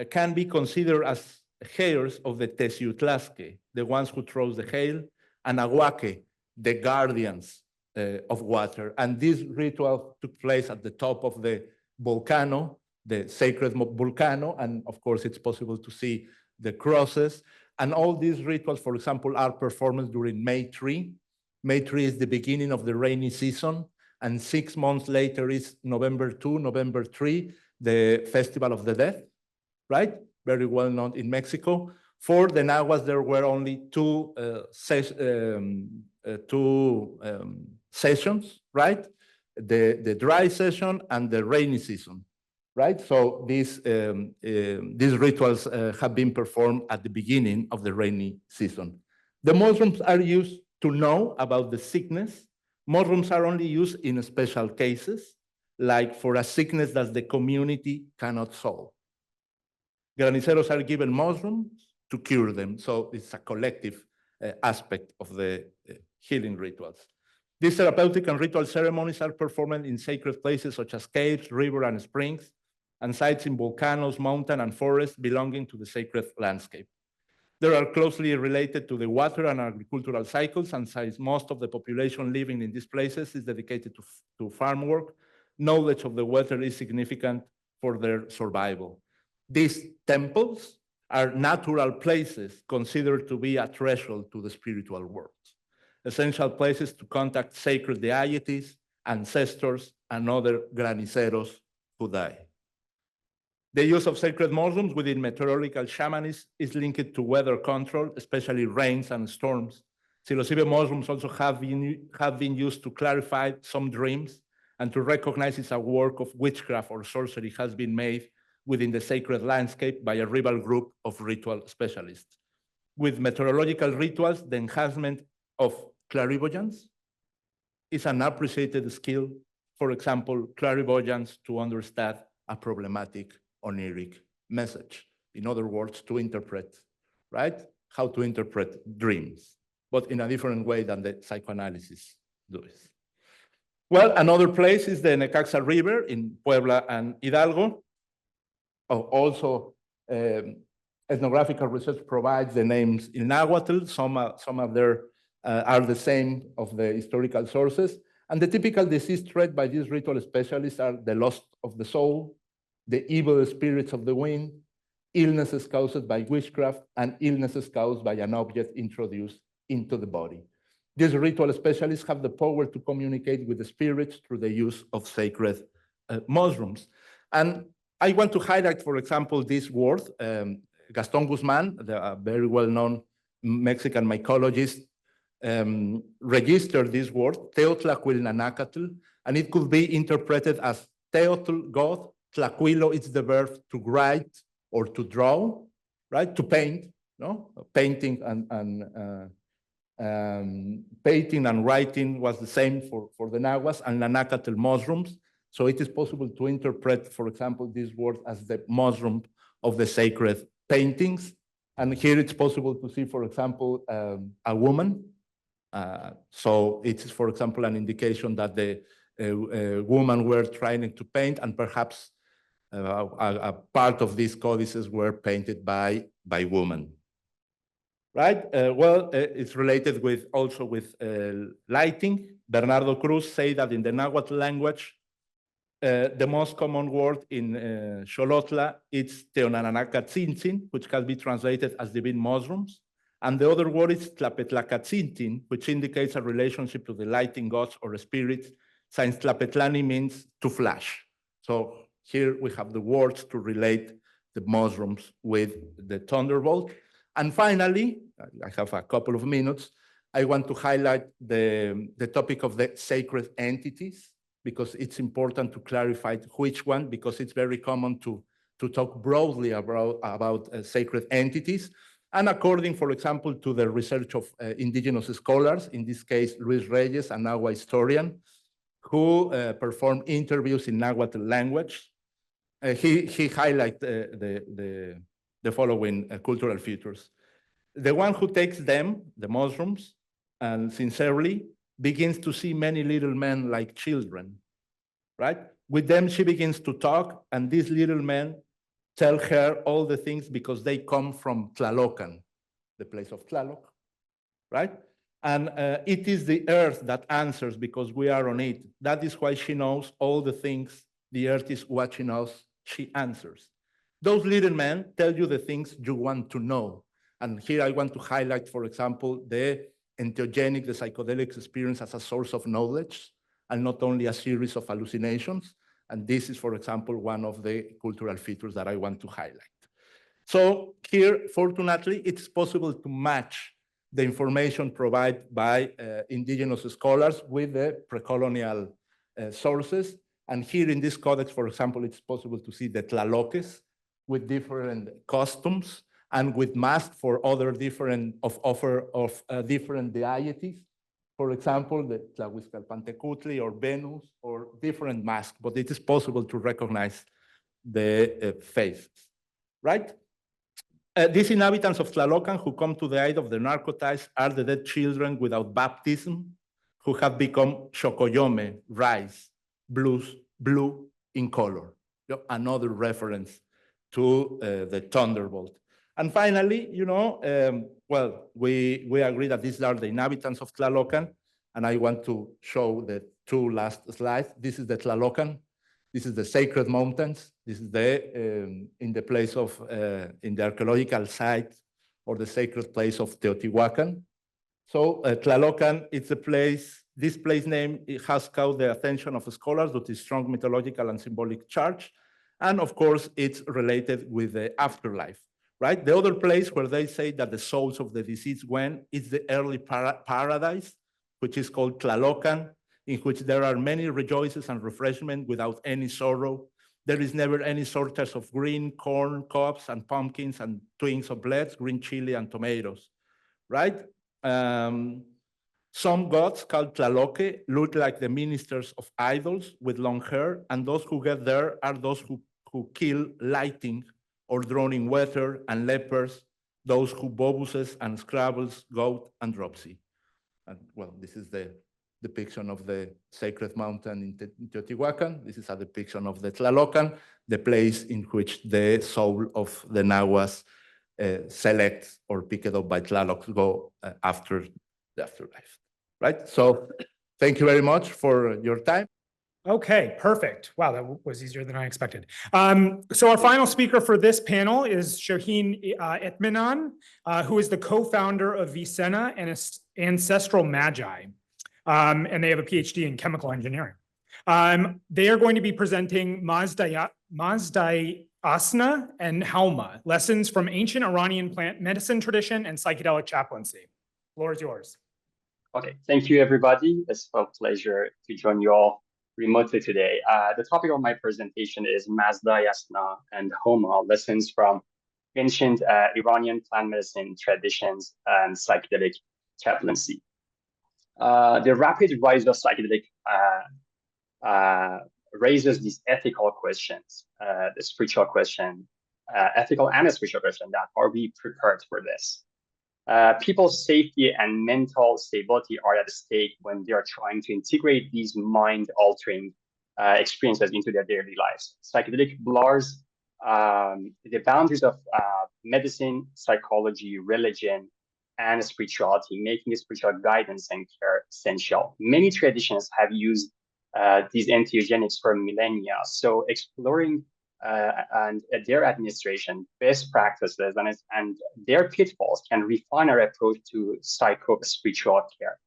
can be considered as heirs of the Tezuitlasque, the ones who throws the hail, and Aguaque, the guardians of water. And this ritual took place at the top of the volcano, the sacred volcano, and of course it's possible to see the crosses. And all these rituals, for example, are performed during May 3. May 3 is the beginning of the rainy season, and 6 months later is November 2, November 3, the Festival of the Dead, right? Very well known in Mexico. For the Nahuas, there were only two sessions, right? The dry session and the rainy season, right? So these rituals have been performed at the beginning of the rainy season. The mushrooms are used to know about the sickness. Mushrooms are only used in special cases, like for a sickness that the community cannot solve. Graniceros are given mushrooms to cure them. So it's a collective aspect of the healing rituals. These therapeutic and ritual ceremonies are performed in sacred places such as caves, rivers, and springs, and sites in volcanoes, mountains, and forests belonging to the sacred landscape. They are closely related to the water and agricultural cycles, and since most of the population living in these places is dedicated to farm work, knowledge of the weather is significant for their survival. These temples are natural places considered to be a threshold to the spiritual world, essential places to contact sacred deities, ancestors, and other graniceros who die. The use of sacred mushrooms within meteorological shamanism is linked to weather control, especially rains and storms. Psilocybin mushrooms also have been used to clarify some dreams and to recognize if a work of witchcraft or sorcery has been made within the sacred landscape by a rival group of ritual specialists. With meteorological rituals, the enhancement of clairvoyance is an appreciated skill. For example, clairvoyance to understand a problematic oniric message. In other words, to interpret, right? How to interpret dreams, but in a different way than the psychoanalysis does. Well, another place is the Necaxa River in Puebla and Hidalgo. Also, ethnographical research provides the names in Nahuatl. Some of their are the same of the historical sources. And the typical disease treated by these ritual specialists are the loss of the soul, the evil spirits of the wind, illnesses caused by witchcraft, and illnesses caused by an object introduced into the body. These ritual specialists have the power to communicate with the spirits through the use of sacred mushrooms. And I want to highlight, for example, this word. Gaston Guzman, the very well-known Mexican mycologist, registered this word, Teotlacuilnanacatl, and it could be interpreted as Teotl, God, Tlacuilo, it's the verb to write or to draw, right? To paint, no? Painting painting and writing was the same for the Nahuas, and Nanacatl mushrooms. So it is possible to interpret, for example, this word as the mushroom of the sacred paintings. And here it's possible to see, for example, a woman. So it is, for example, an indication that the women were trying to paint, and perhaps a part of these codices were painted by women. Right? It's related with also with lighting. Bernardo Cruz say that in the Nahuatl language, the most common word in Xolotla is Teonanacatzintzin, which can be translated as divine mushrooms. And the other word is Tlapetlacatzintsin, which indicates a relationship to the lighting gods or spirits, since Tlapetlani means to flash. So here we have the words to relate the mushrooms with the Thunderbolt. And finally, I have a couple of minutes, I want to highlight the topic of the sacred entities, because it's important to clarify which one, because it's very common to talk broadly about sacred entities. And according, for example, to the research of indigenous scholars, in this case, Luis Reyes, a Nahua historian, who performed interviews in Nahuatl language, he highlights the following cultural features. The one who takes them, the mushrooms, and sincerely begins to see many little men like children, right? With them, she begins to talk, and these little men tell her all the things because they come from Tlalocan, the place of Tlaloc, right? And it is the earth that answers because we are on it. That is why she knows all the things. The earth is watching us. She answers. Those little men tell you the things you want to know. And here I want to highlight, for example, the entheogenic, the psychedelic experience as a source of knowledge and not only a series of hallucinations. And this is, for example, one of the cultural features that I want to highlight. So here, fortunately, it's possible to match the information provided by indigenous scholars with the pre-colonial sources. And here in this codex, for example, it's possible to see the tlaloques with different costumes and with masks for other different different deities. For example, the Tlahuizcalpantecutli or Venus or different masks, but it is possible to recognize the faces, right? These inhabitants of Tlalocan who come to the aid of the narcotized are the dead children without baptism who have become chocoyome, rice, blue in color. Another reference to the Thunderbolt. And finally, well, we agree that these are the inhabitants of Tlalocan, and I want to show the two last slides. This is the Tlalocan. This is the sacred mountains. This is in the place of, in the archaeological site or the sacred place of Teotihuacan. So Tlalocan, it's a place, this place name it has caught the attention of scholars due to its strong mythological and symbolic charge. And of course, it's related with the afterlife, right? The other place where they say that the souls of the deceased went is the early paradise, which is called Tlalocan, in which there are many rejoices and refreshment without any sorrow. There is never any shortage of green corn, cobs, and pumpkins, and twigs of blades, green chili, and tomatoes, right? Some gods called Tlaloque look like the ministers of idols with long hair, and those who get there are those who kill lighting or drowning water and lepers, those who bobuses and scrabbles, goat, and dropsy. And well, this is the depiction of the sacred mountain in Teotihuacan. This is a depiction of the Tlalocan, the place in which the soul of the Nahuas select or picked up by Tlalocs go after the afterlife, right? So thank you very much for your time. Okay, perfect. Wow, that was easier than I expected. So our final speaker for this panel is Shauheen Etminan, who is the co-founder of Vicenna and Ancestral Magi. And they have a PhD in chemical engineering. They are going to be presenting Mazdayasna and Haoma, lessons from ancient Iranian plant medicine tradition and psychedelic chaplaincy. The floor is yours. Okay, thank you, everybody. It's a pleasure to join you all remotely today. The topic of my presentation is Mazdayasna and Haoma, lessons from ancient Iranian plant medicine traditions and psychedelic chaplaincy. The rapid rise of psychedelic raises these ethical questions, the spiritual question, ethical and spiritual question, that are we prepared for this? People's safety and mental stability are at stake when they are trying to integrate these mind-altering experiences into their daily lives. Psychedelic blurs the boundaries of medicine, psychology, religion, and spirituality, making spiritual guidance and care essential. Many traditions have used these entheogenics for millennia, so exploring and their administration, best practices, and their pitfalls can refine our approach to psycho-spiritual care.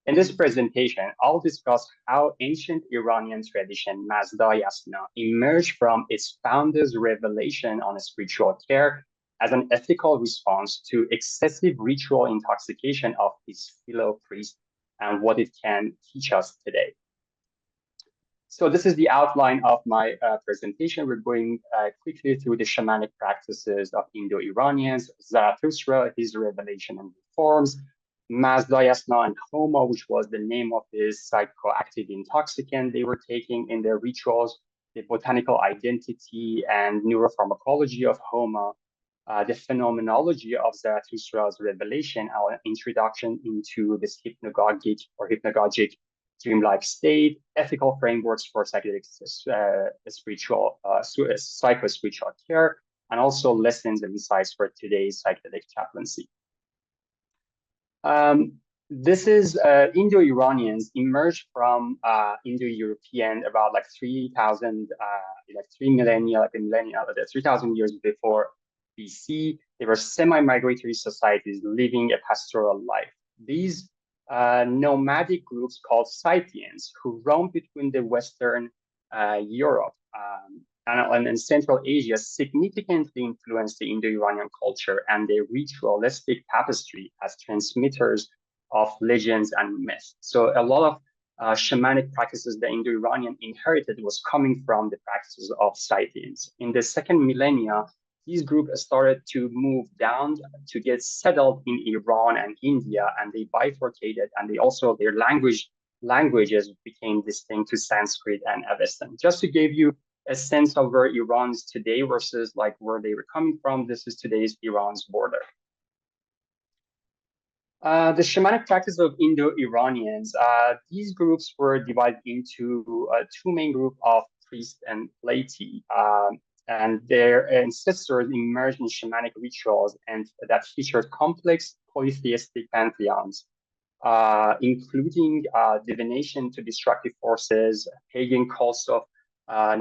In this presentation, I'll discuss how ancient Iranian tradition Mazdayasna emerged from its founder's revelation on spiritual care as an ethical response to excessive ritual intoxication of his fellow priests and what it can teach us today. So this is the outline of my presentation. We're going quickly through the shamanic practices of Indo-Iranians, Zarathustra, his revelation and reforms, Mazdayasna and Haoma, which was the name of this psychoactive intoxicant they were taking in their rituals, the botanical identity and neuropharmacology of Haoma, the phenomenology of Zarathustra's revelation, our introduction into this hypnagogic dreamlike state, ethical frameworks for psychedelic psycho-spiritual care, and also lessons and insights for today's psychedelic chaplaincy. This is Indo-Iranians emerged from Indo-European about like 3,000, like 3 millennia, like a millennia, 3,000 years before BC. They were semi-migratory societies living a pastoral life. These nomadic groups called Scythians who roamed between the Western Europe and Central Asia significantly influenced the Indo-Iranian culture and their ritualistic tapestry as transmitters of legends and myths. So a lot of shamanic practices the Indo-Iranian inherited was coming from the practices of Scythians. In the second millennia, these groups started to move down to get settled in Iran and India, and they bifurcated, and they also, their languages became distinct to Sanskrit and Avestan. Just to give you a sense of where Iran is today versus like where they were coming from, this is today's Iran's border. The shamanic practice of Indo-Iranians, these groups were divided into two main groups of priests and laity, and their ancestors emerged in shamanic rituals and that featured complex polytheistic pantheons, including divination to destructive forces, pagan cults of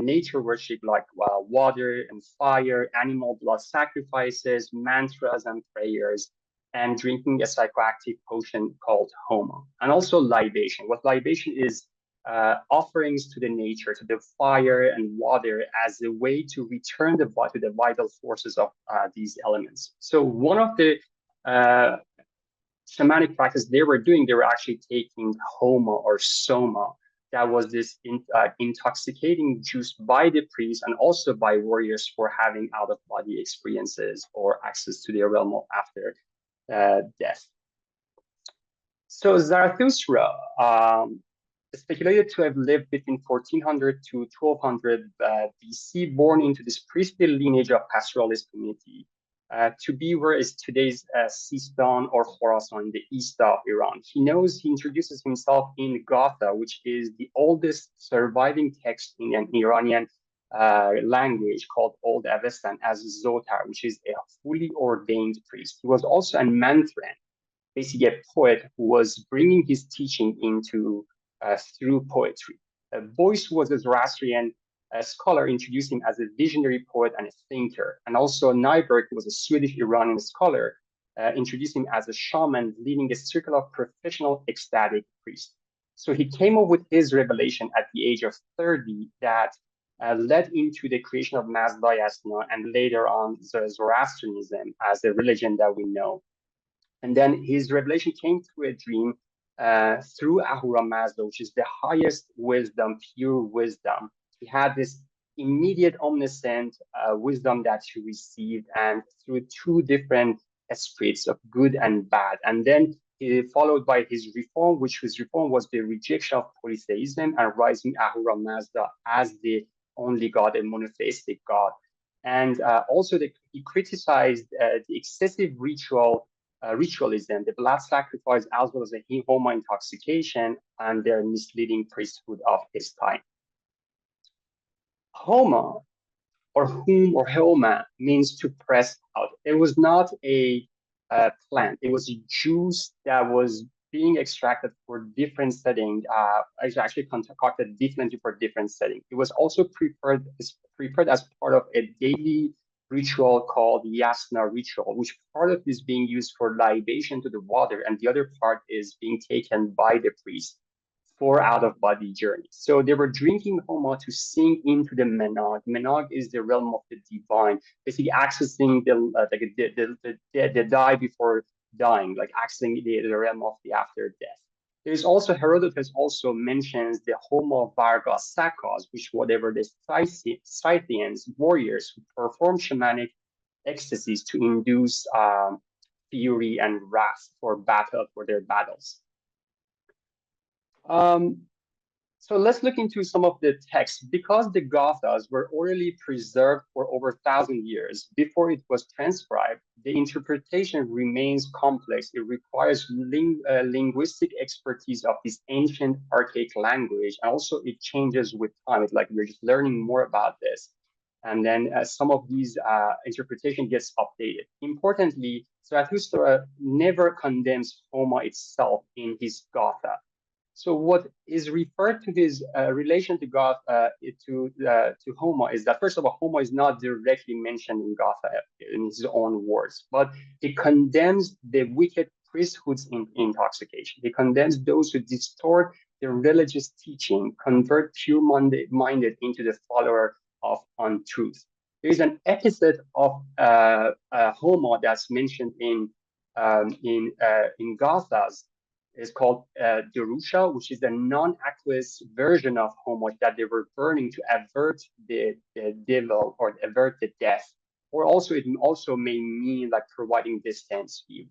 nature worship like water and fire, animal blood sacrifices, mantras and prayers, and drinking a psychoactive potion called Haoma, and also libation. What libation is offerings to the nature, to the fire and water as a way to return the body to the vital forces of these elements. So one of the shamanic practice they were doing, they were actually taking Haoma or Soma. That was this intoxicating juice by the priest and also by warriors for having out-of-body experiences or access to their realm of after death. So Zarathustra speculated to have lived between 1400 to 1200 BC, born into this priestly lineage of pastoralist community, to be where is today's Sistan or Khorasan in the east of Iran. He introduces himself in Gatha, which is the oldest surviving text in an Iranian language called Old Avestan, as Zotar, which is a fully ordained priest. He was also a mantran, basically a poet who was bringing his teaching into through poetry. Boyce was a Zoroastrian scholar, introduced him as a visionary poet and a thinker. And also Nyberg was a Swedish-Iranian scholar, introduced him as a shaman, leading a circle of professional ecstatic priests. So he came up with his revelation at the age of 30 that led into the creation of Mazdayasna and later on Zoroastrianism as a religion that we know. And then his revelation came through a dream through Ahura Mazda, which is the highest wisdom, pure wisdom. He had this immediate omniscient wisdom that he received, and through two different spirits of good and bad. And then followed by his reform, which his reform was the rejection of polytheism and rising Ahura Mazda as the only God, a monotheistic God. And also he criticized the excessive ritualism, the blood sacrifice, as well as the Haoma intoxication and their misleading priesthood of his time. Haoma, or whom or Haoma, means to press out. It was not a plant. It was a juice that was being extracted for different settings. It's actually concocted differently for different settings. It was also prepared as part of a daily ritual called Yasna ritual, which part of is being used for libation to the water, and the other part is being taken by the priest for out-of-body journeys. So they were drinking Haoma to sink into the Menag. Menag is the realm of the divine, basically accessing the die before dying, like accessing the realm of the after death. There's also, Herodotus also mentions the Haoma Varga Sakas, which whatever the Scythians, warriors who perform shamanic ecstasies to induce fury and wrath for their battles. So let's look into some of the texts. Because the Gathas were orally preserved for over 1,000 years before it was transcribed, the interpretation remains complex. It requires linguistic expertise of this ancient archaic language. And also it changes with time. It's like we're just learning more about this. And then some of these interpretation gets updated. Importantly, Zarathustra never condemns Haoma itself in his Gatha. So what is referred to his relation to Gatha to Haoma is that, first of all, Haoma is not directly mentioned in Gatha in his own words, but he condemns the wicked priesthoods in intoxication. He condemns those who distort the religious teaching, convert pure-minded into the follower of untruth. There is an epithet of Haoma that's mentioned in Gathas. Is called Derusha, which is a non-aqueous version of Haoma that they were burning to avert the devil or avert the death. Or also, it also may mean like providing distance view.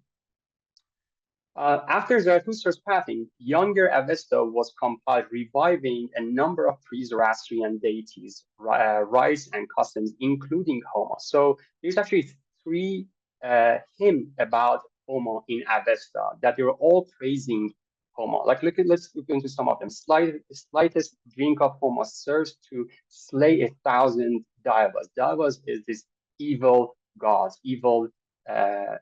After Zarathustra's passing, younger Avesta was compiled, reviving a number of pre-Zoroastrian deities, rites, and customs, including Haoma. So there's actually three hymns about Haoma in Avesta that they were all praising Haoma. Like, let's look into some of them. Slightest drink of Haoma serves to slay 1,000 Daivas. Daivas is this evil gods, evil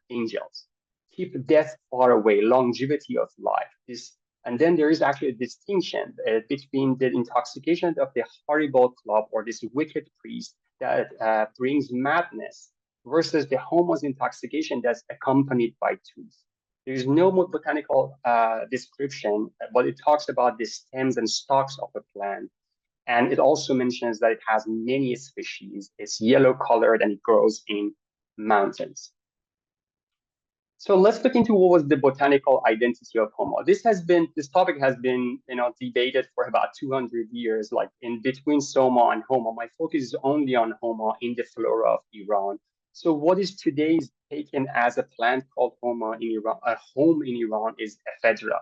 angels. Keep death far away, longevity of life. And then there is actually a distinction between the intoxication of the horrible club or this wicked priest that brings madness versus the Haoma's intoxication that's accompanied by truth. There is no more botanical description, but it talks about the stems and stalks of a plant. And it also mentions that it has many species. It's yellow colored and it grows in mountains. So let's look into what was the botanical identity of Haoma. This topic has been, debated for about 200 years, like in between Soma and Haoma. My focus is only on Haoma in the flora of Iran. So what is today taken as a plant called Haoma in Iran, a home in Iran, is ephedra.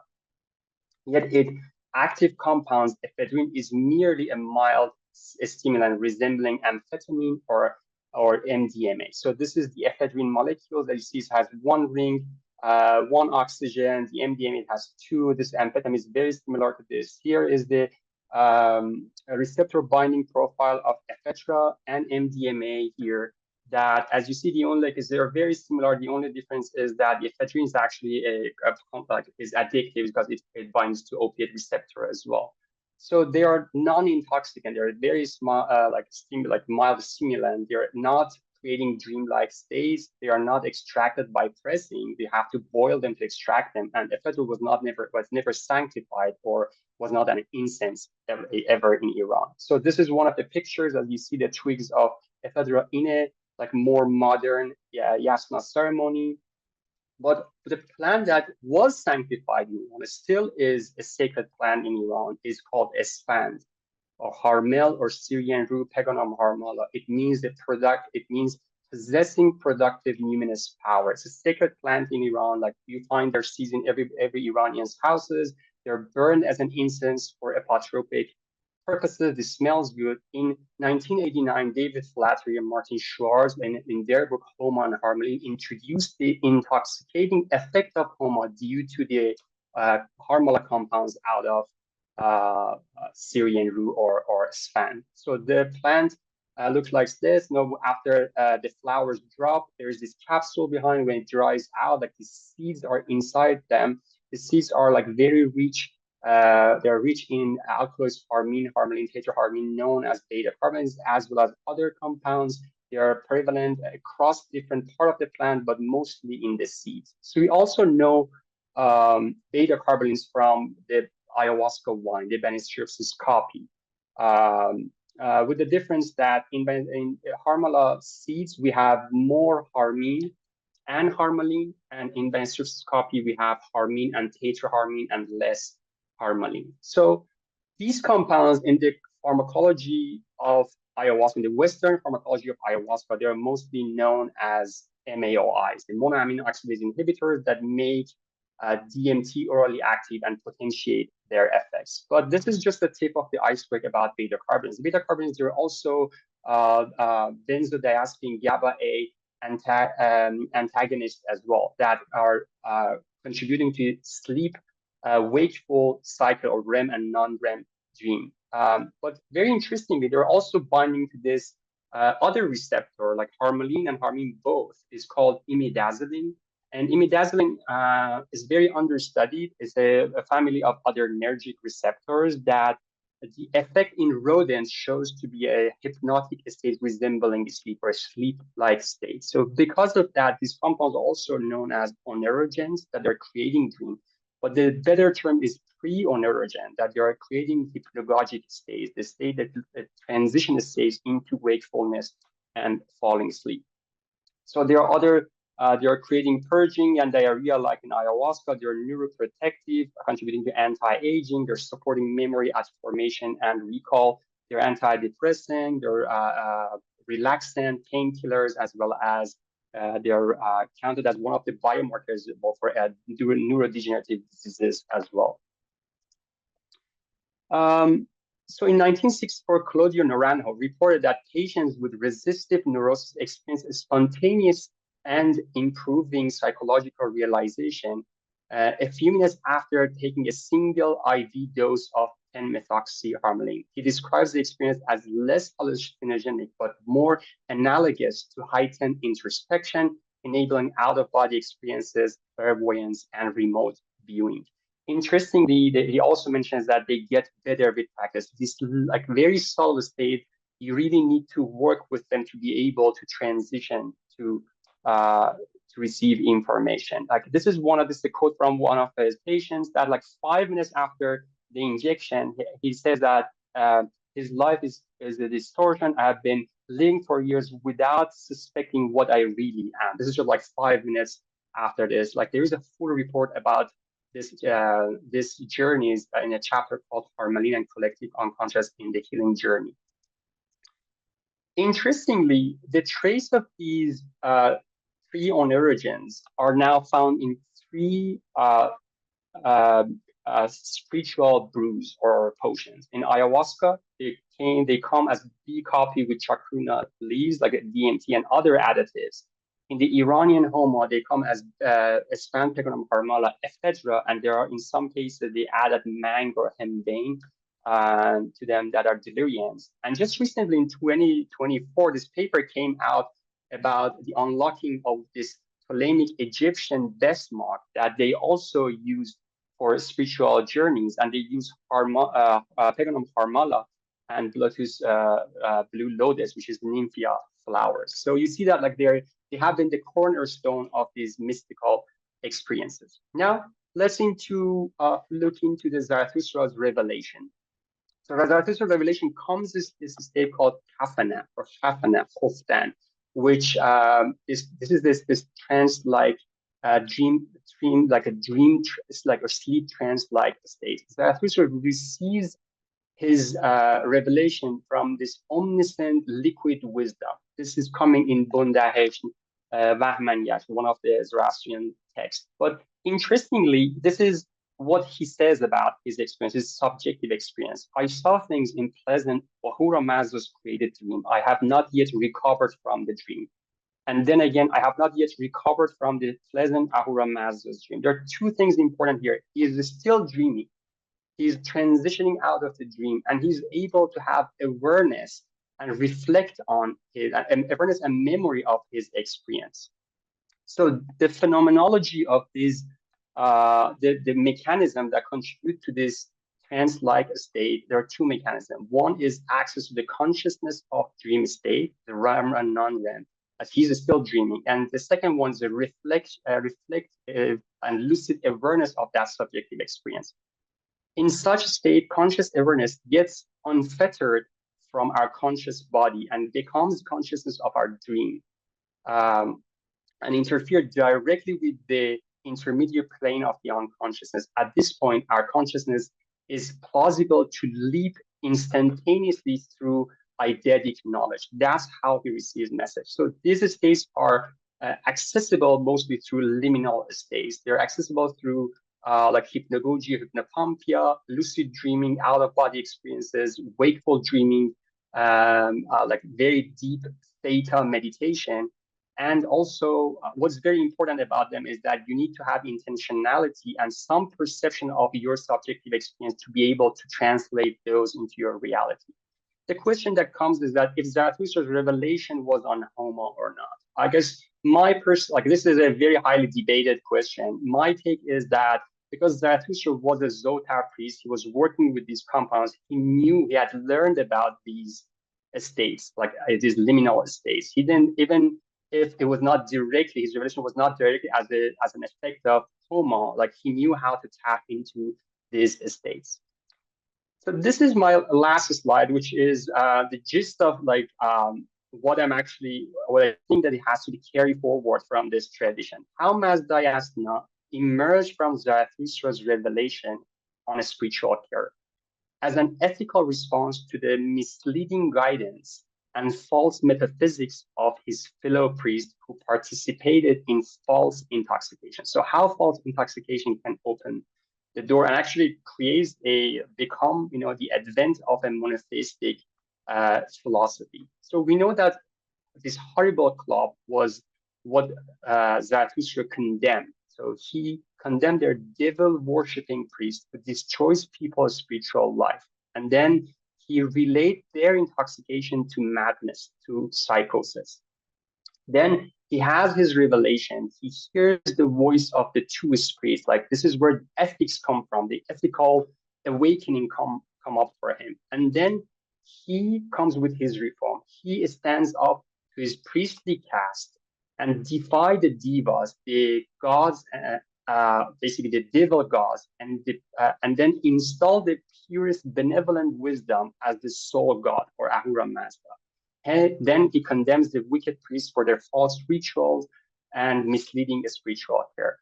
Yet its active compounds, ephedrine, is merely a mild stimulant resembling amphetamine or MDMA. So this is the ephedrine molecule that you see has one ring, one oxygen. The MDMA has two. This amphetamine is very similar to this. Here is the receptor binding profile of ephedra and MDMA here. That, as you see, they're very similar. The only difference is that the ephedrine is actually is addictive because it binds to opiate receptor as well. So they are non-intoxicant. They're very small, like mild stimulant. They're not creating dreamlike states. They are not extracted by pressing. They have to boil them to extract them. And ephedra was never sanctified or was not an incense ever in Iran. So this is one of the pictures as you see the twigs of ephedra in a more modern yasna ceremony. But the plant that was sanctified in Iran still is a sacred plant in Iran, is called esfand, or harmel, or Syrian root Pegonum harmala. It means it means possessing productive numinous power. It's a sacred plant in Iran. Like you find their seeds in every Iranian's houses. They're burned as an incense for apotropic purposes. This smells good. In 1989, David Flattery and Martin Schwartz, in their book Haoma and Harmony, introduced the intoxicating effect of Haoma due to the harmala compounds out of Syrian rue or span. So the plant looks like this. After the flowers drop, there's this capsule behind. When it dries out, like the seeds are inside them. The seeds are very rich. They're rich in alkaloids, harmine, harmaline, tetraharmine, known as beta carbons, as well as other compounds. They are prevalent across different parts of the plant, but mostly in the seeds. So we also know beta carbolines from the ayahuasca wine, the Banisteriopsis caapi, with the difference that in harmala seeds, we have more harmine and harmaline, and in Banisteriopsis caapi, we have harmine and tetraharmine and less harmaline. So these compounds in the pharmacology of ayahuasca, in the Western pharmacology of ayahuasca, they're mostly known as MAOIs, the monoamine oxidase inhibitors that make DMT orally active and potentiate their effects. But this is just the tip of the iceberg about beta carbolines. Beta carbolines, they're also benzodiazepine GABA-A antagonists as well that are contributing to sleep, wakeful cycle or REM and non-REM dream. But very interestingly, they're also binding to this other receptor like harmaline and harmine both is called imidazoline. And imidazoline is very understudied. It's a family of adrenergic receptors that the effect in rodents shows to be a hypnotic state resembling sleep or a sleep-like state. So because of that, these compounds are also known as onerogens, that they're creating dream. But the better term is pre-onerogen, that they are creating hypnagogic states, the state that transition states into wakefulness and falling asleep. So there are other, they are creating purging and diarrhea like in ayahuasca. They're neuroprotective, contributing to anti-aging. They're supporting memory at formation and recall. They're antidepressant, they're relaxant, painkillers, as well as they're counted as one of the biomarkers for neurodegenerative diseases as well. So in 1964, Claudio Naranjo reported that patients with resistive neurosis experience a spontaneous and improving psychological realization a few minutes after taking a single IV dose of 10-methoxyharmaline. He describes the experience as less hallucinogenic, but more analogous to heightened introspection, enabling out-of-body experiences, clairvoyance, and remote viewing. Interestingly, he also mentions that they get better with practice. This like very subtle state, you really need to work with them to be able to transition to receive information. Like this is a quote from one of his patients that like 5 minutes after the injection, he says that his life is a distortion. I have been living for years without suspecting what I really am. This is just like 5 minutes after this. Like there is a full report about this journeys in a chapter called Harmaline and Collective Unconscious in the Healing Journey. Interestingly, the trace of these three onerogens are now found in three spiritual brews or potions. In ayahuasca, they come as B coffee with chacruna leaves like DMT and other additives. In the Iranian Haoma, they come as Espantegonum harmala, ephedra, and there are in some cases they added mango or henbane to them that are deliriums. And just recently in 2024, this paper came out about the unlocking of this Ptolemaic Egyptian best mark that they also used for spiritual journeys, and they use Pegonum harmala and Lotus blue lotus, which is Nymphia flowers. So you see that like they have been the cornerstone of these mystical experiences. Now let's look into the Zarathustra's revelation. So Zarathustra's revelation comes this state called kafana or khafana, khoftan, which this trance-like dream, like a dream, it's like a sleep trance-like state. Zarathustra receives his revelation from this omniscient liquid wisdom. This is coming in Bundahesh Vahmaniyat, one of the Zoroastrian texts. But interestingly, this is what he says about his experience, his subjective experience. I saw things in pleasant Ahura Mazda's created dream. I have not yet recovered from the dream. And then again, I have not yet recovered from the pleasant Ahura Mazda's dream. There are two things important here. He is still dreaming. He's transitioning out of the dream, and he's able to have awareness and reflect on his awareness and memory of his experience. So the phenomenology of these, the mechanism that contribute to this trance-like state, there are two mechanisms. One is access to the consciousness of dream state, the REM and non-REM, as he's still dreaming. And the second one is a reflective and lucid awareness of that subjective experience. In such state, conscious awareness gets unfettered from our conscious body and becomes consciousness of our dream, and interfere directly with the intermediate plane of the unconsciousness. At this point, our consciousness is plausible to leap instantaneously through eidetic knowledge. That's how he receives message. So these states are accessible mostly through liminal states. They're accessible through like hypnagogia, hypnopompia, lucid dreaming, out-of-body experiences, wakeful dreaming, like very deep theta meditation. And also, what's very important about them is that you need to have intentionality and some perception of your subjective experience to be able to translate those into your reality. The question that comes is that if Zarathustra's revelation was on Haoma or not. I guess This is a very highly debated question. My take is that because Zarathustra was a Zotar priest, he was working with these compounds. He had learned about these states, like these liminal states. He didn't, even if it was not directly, his revelation was not directly as an effect of Haoma, like he knew how to tap into these states. So this is my last slide, which is the gist of what I think that it has to be carried forward from this tradition. How Mazdayasna emerged from Zarathustra's revelation on a spiritual care as an ethical response to the misleading guidance and false metaphysics of his fellow priests who participated in false intoxication. So how false intoxication can open the door and actually become the advent of a monotheistic philosophy. So we know that this horrible club was what Zarathustra condemned. So he condemned their devil-worshipping priests who destroys people's spiritual life. And then he relayed their intoxication to madness, to psychosis. Then he has his revelation. He hears the voice of the true spirit. Like this is where ethics come from, the ethical awakening come up for him. And then he comes with his reform. He stands up to his priestly caste and defy the devas, the gods, basically the devil gods, and then install the purest benevolent wisdom as the sole god, or Ahura Mazda. And then he condemns the wicked priests for their false rituals and misleading spiritual care.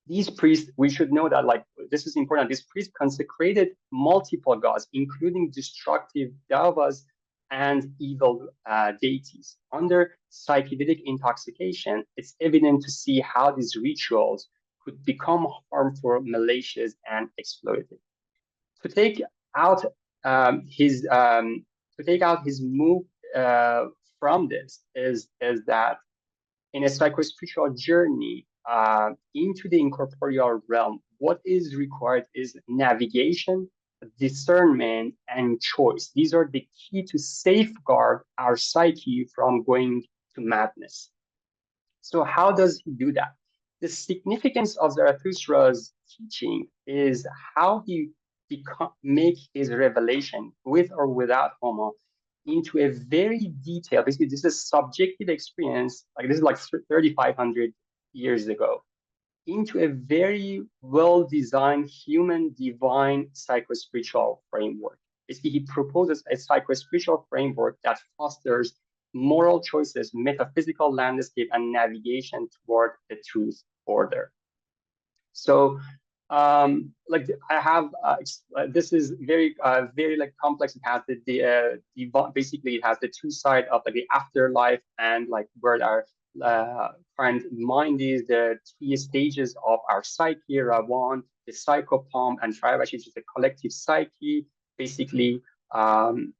These priests, we should know that, this is important, these priests consecrated multiple gods, including destructive devas and evil deities. Under psychedelic intoxication, it's evident to see how these rituals could become harmful, malicious, and exploitative. To take out his move from this is that in a psychospiritual journey into the incorporeal realm, what is required is navigation, discernment, and choice. These are the key to safeguard our psyche from going to madness. So how does he do that? The significance of Zarathustra's teaching is how he make his revelation with or without Haoma into a very detailed, basically this is subjective experience, this is 3,500 years ago, into a very well-designed human divine psychospiritual framework. Basically, he proposes a psychospiritual framework that fosters moral choices, metaphysical landscape, and navigation toward the truth order. So I have this is very complex. It has basically it has the true side of the afterlife and where our current mind is, the 3 stages of our psyche, Rawan, the psychopomp, and Shrivash, which is the collective psyche. Basically,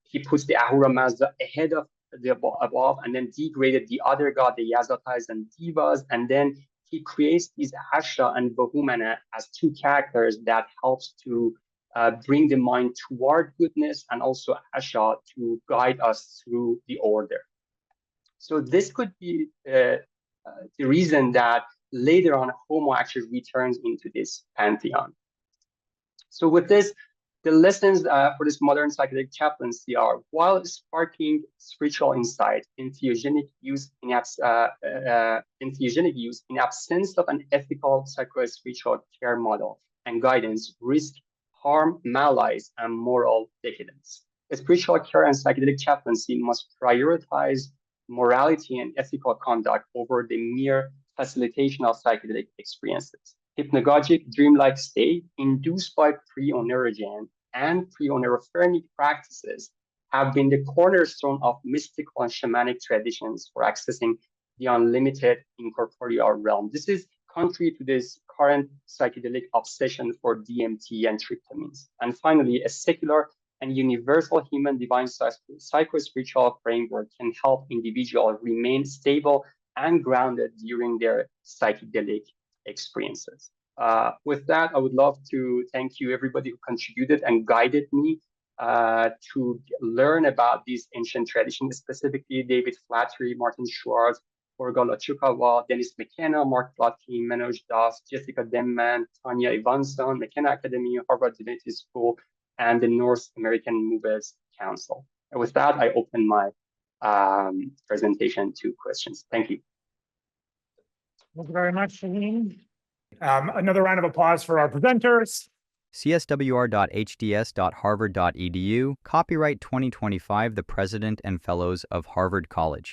he puts the Ahura Mazda ahead of the above, and then degraded the other god, the Yazatais and Divas, and then he creates these Asha and Bahumana as 2 characters that helps to bring the mind toward goodness, and also Asha to guide us through the order. So this could be the reason that later on Haoma actually returns into this pantheon. So with this, the lessons for this modern psychedelic chaplaincy are, while sparking spiritual insight, entheogenic use in absence of an ethical psycho-spiritual care model and guidance, risk harm, malice, and moral decadence. Spiritual care and psychedelic chaplaincy must prioritize morality and ethical conduct over the mere facilitation of psychedelic experiences. Hypnagogic dreamlike state induced by pre-onerogen and pre-onerothermic practices have been the cornerstone of mystical and shamanic traditions for accessing the unlimited incorporeal realm. This is contrary to this current psychedelic obsession for DMT and tryptamines. And finally, a secular and universal human divine psycho-spiritual framework can help individuals remain stable and grounded during their psychedelic experiences. With that, I would love to thank you, everybody who contributed and guided me to learn about these ancient traditions, specifically David Flattery, Martin Schwartz, Olga Lachukova, Dennis McKenna, Mark Plotkin, Manoj Das, Jessica Denman, Tanya Ivanson, McKenna Academy, Harvard Divinity School, and the North American Movers Council. And with that, I open my presentation to questions. Thank you. Thank you very much, Shauheen. Another round of applause for our presenters. cswr.hds.harvard.edu, copyright 2025, the President and Fellows of Harvard College.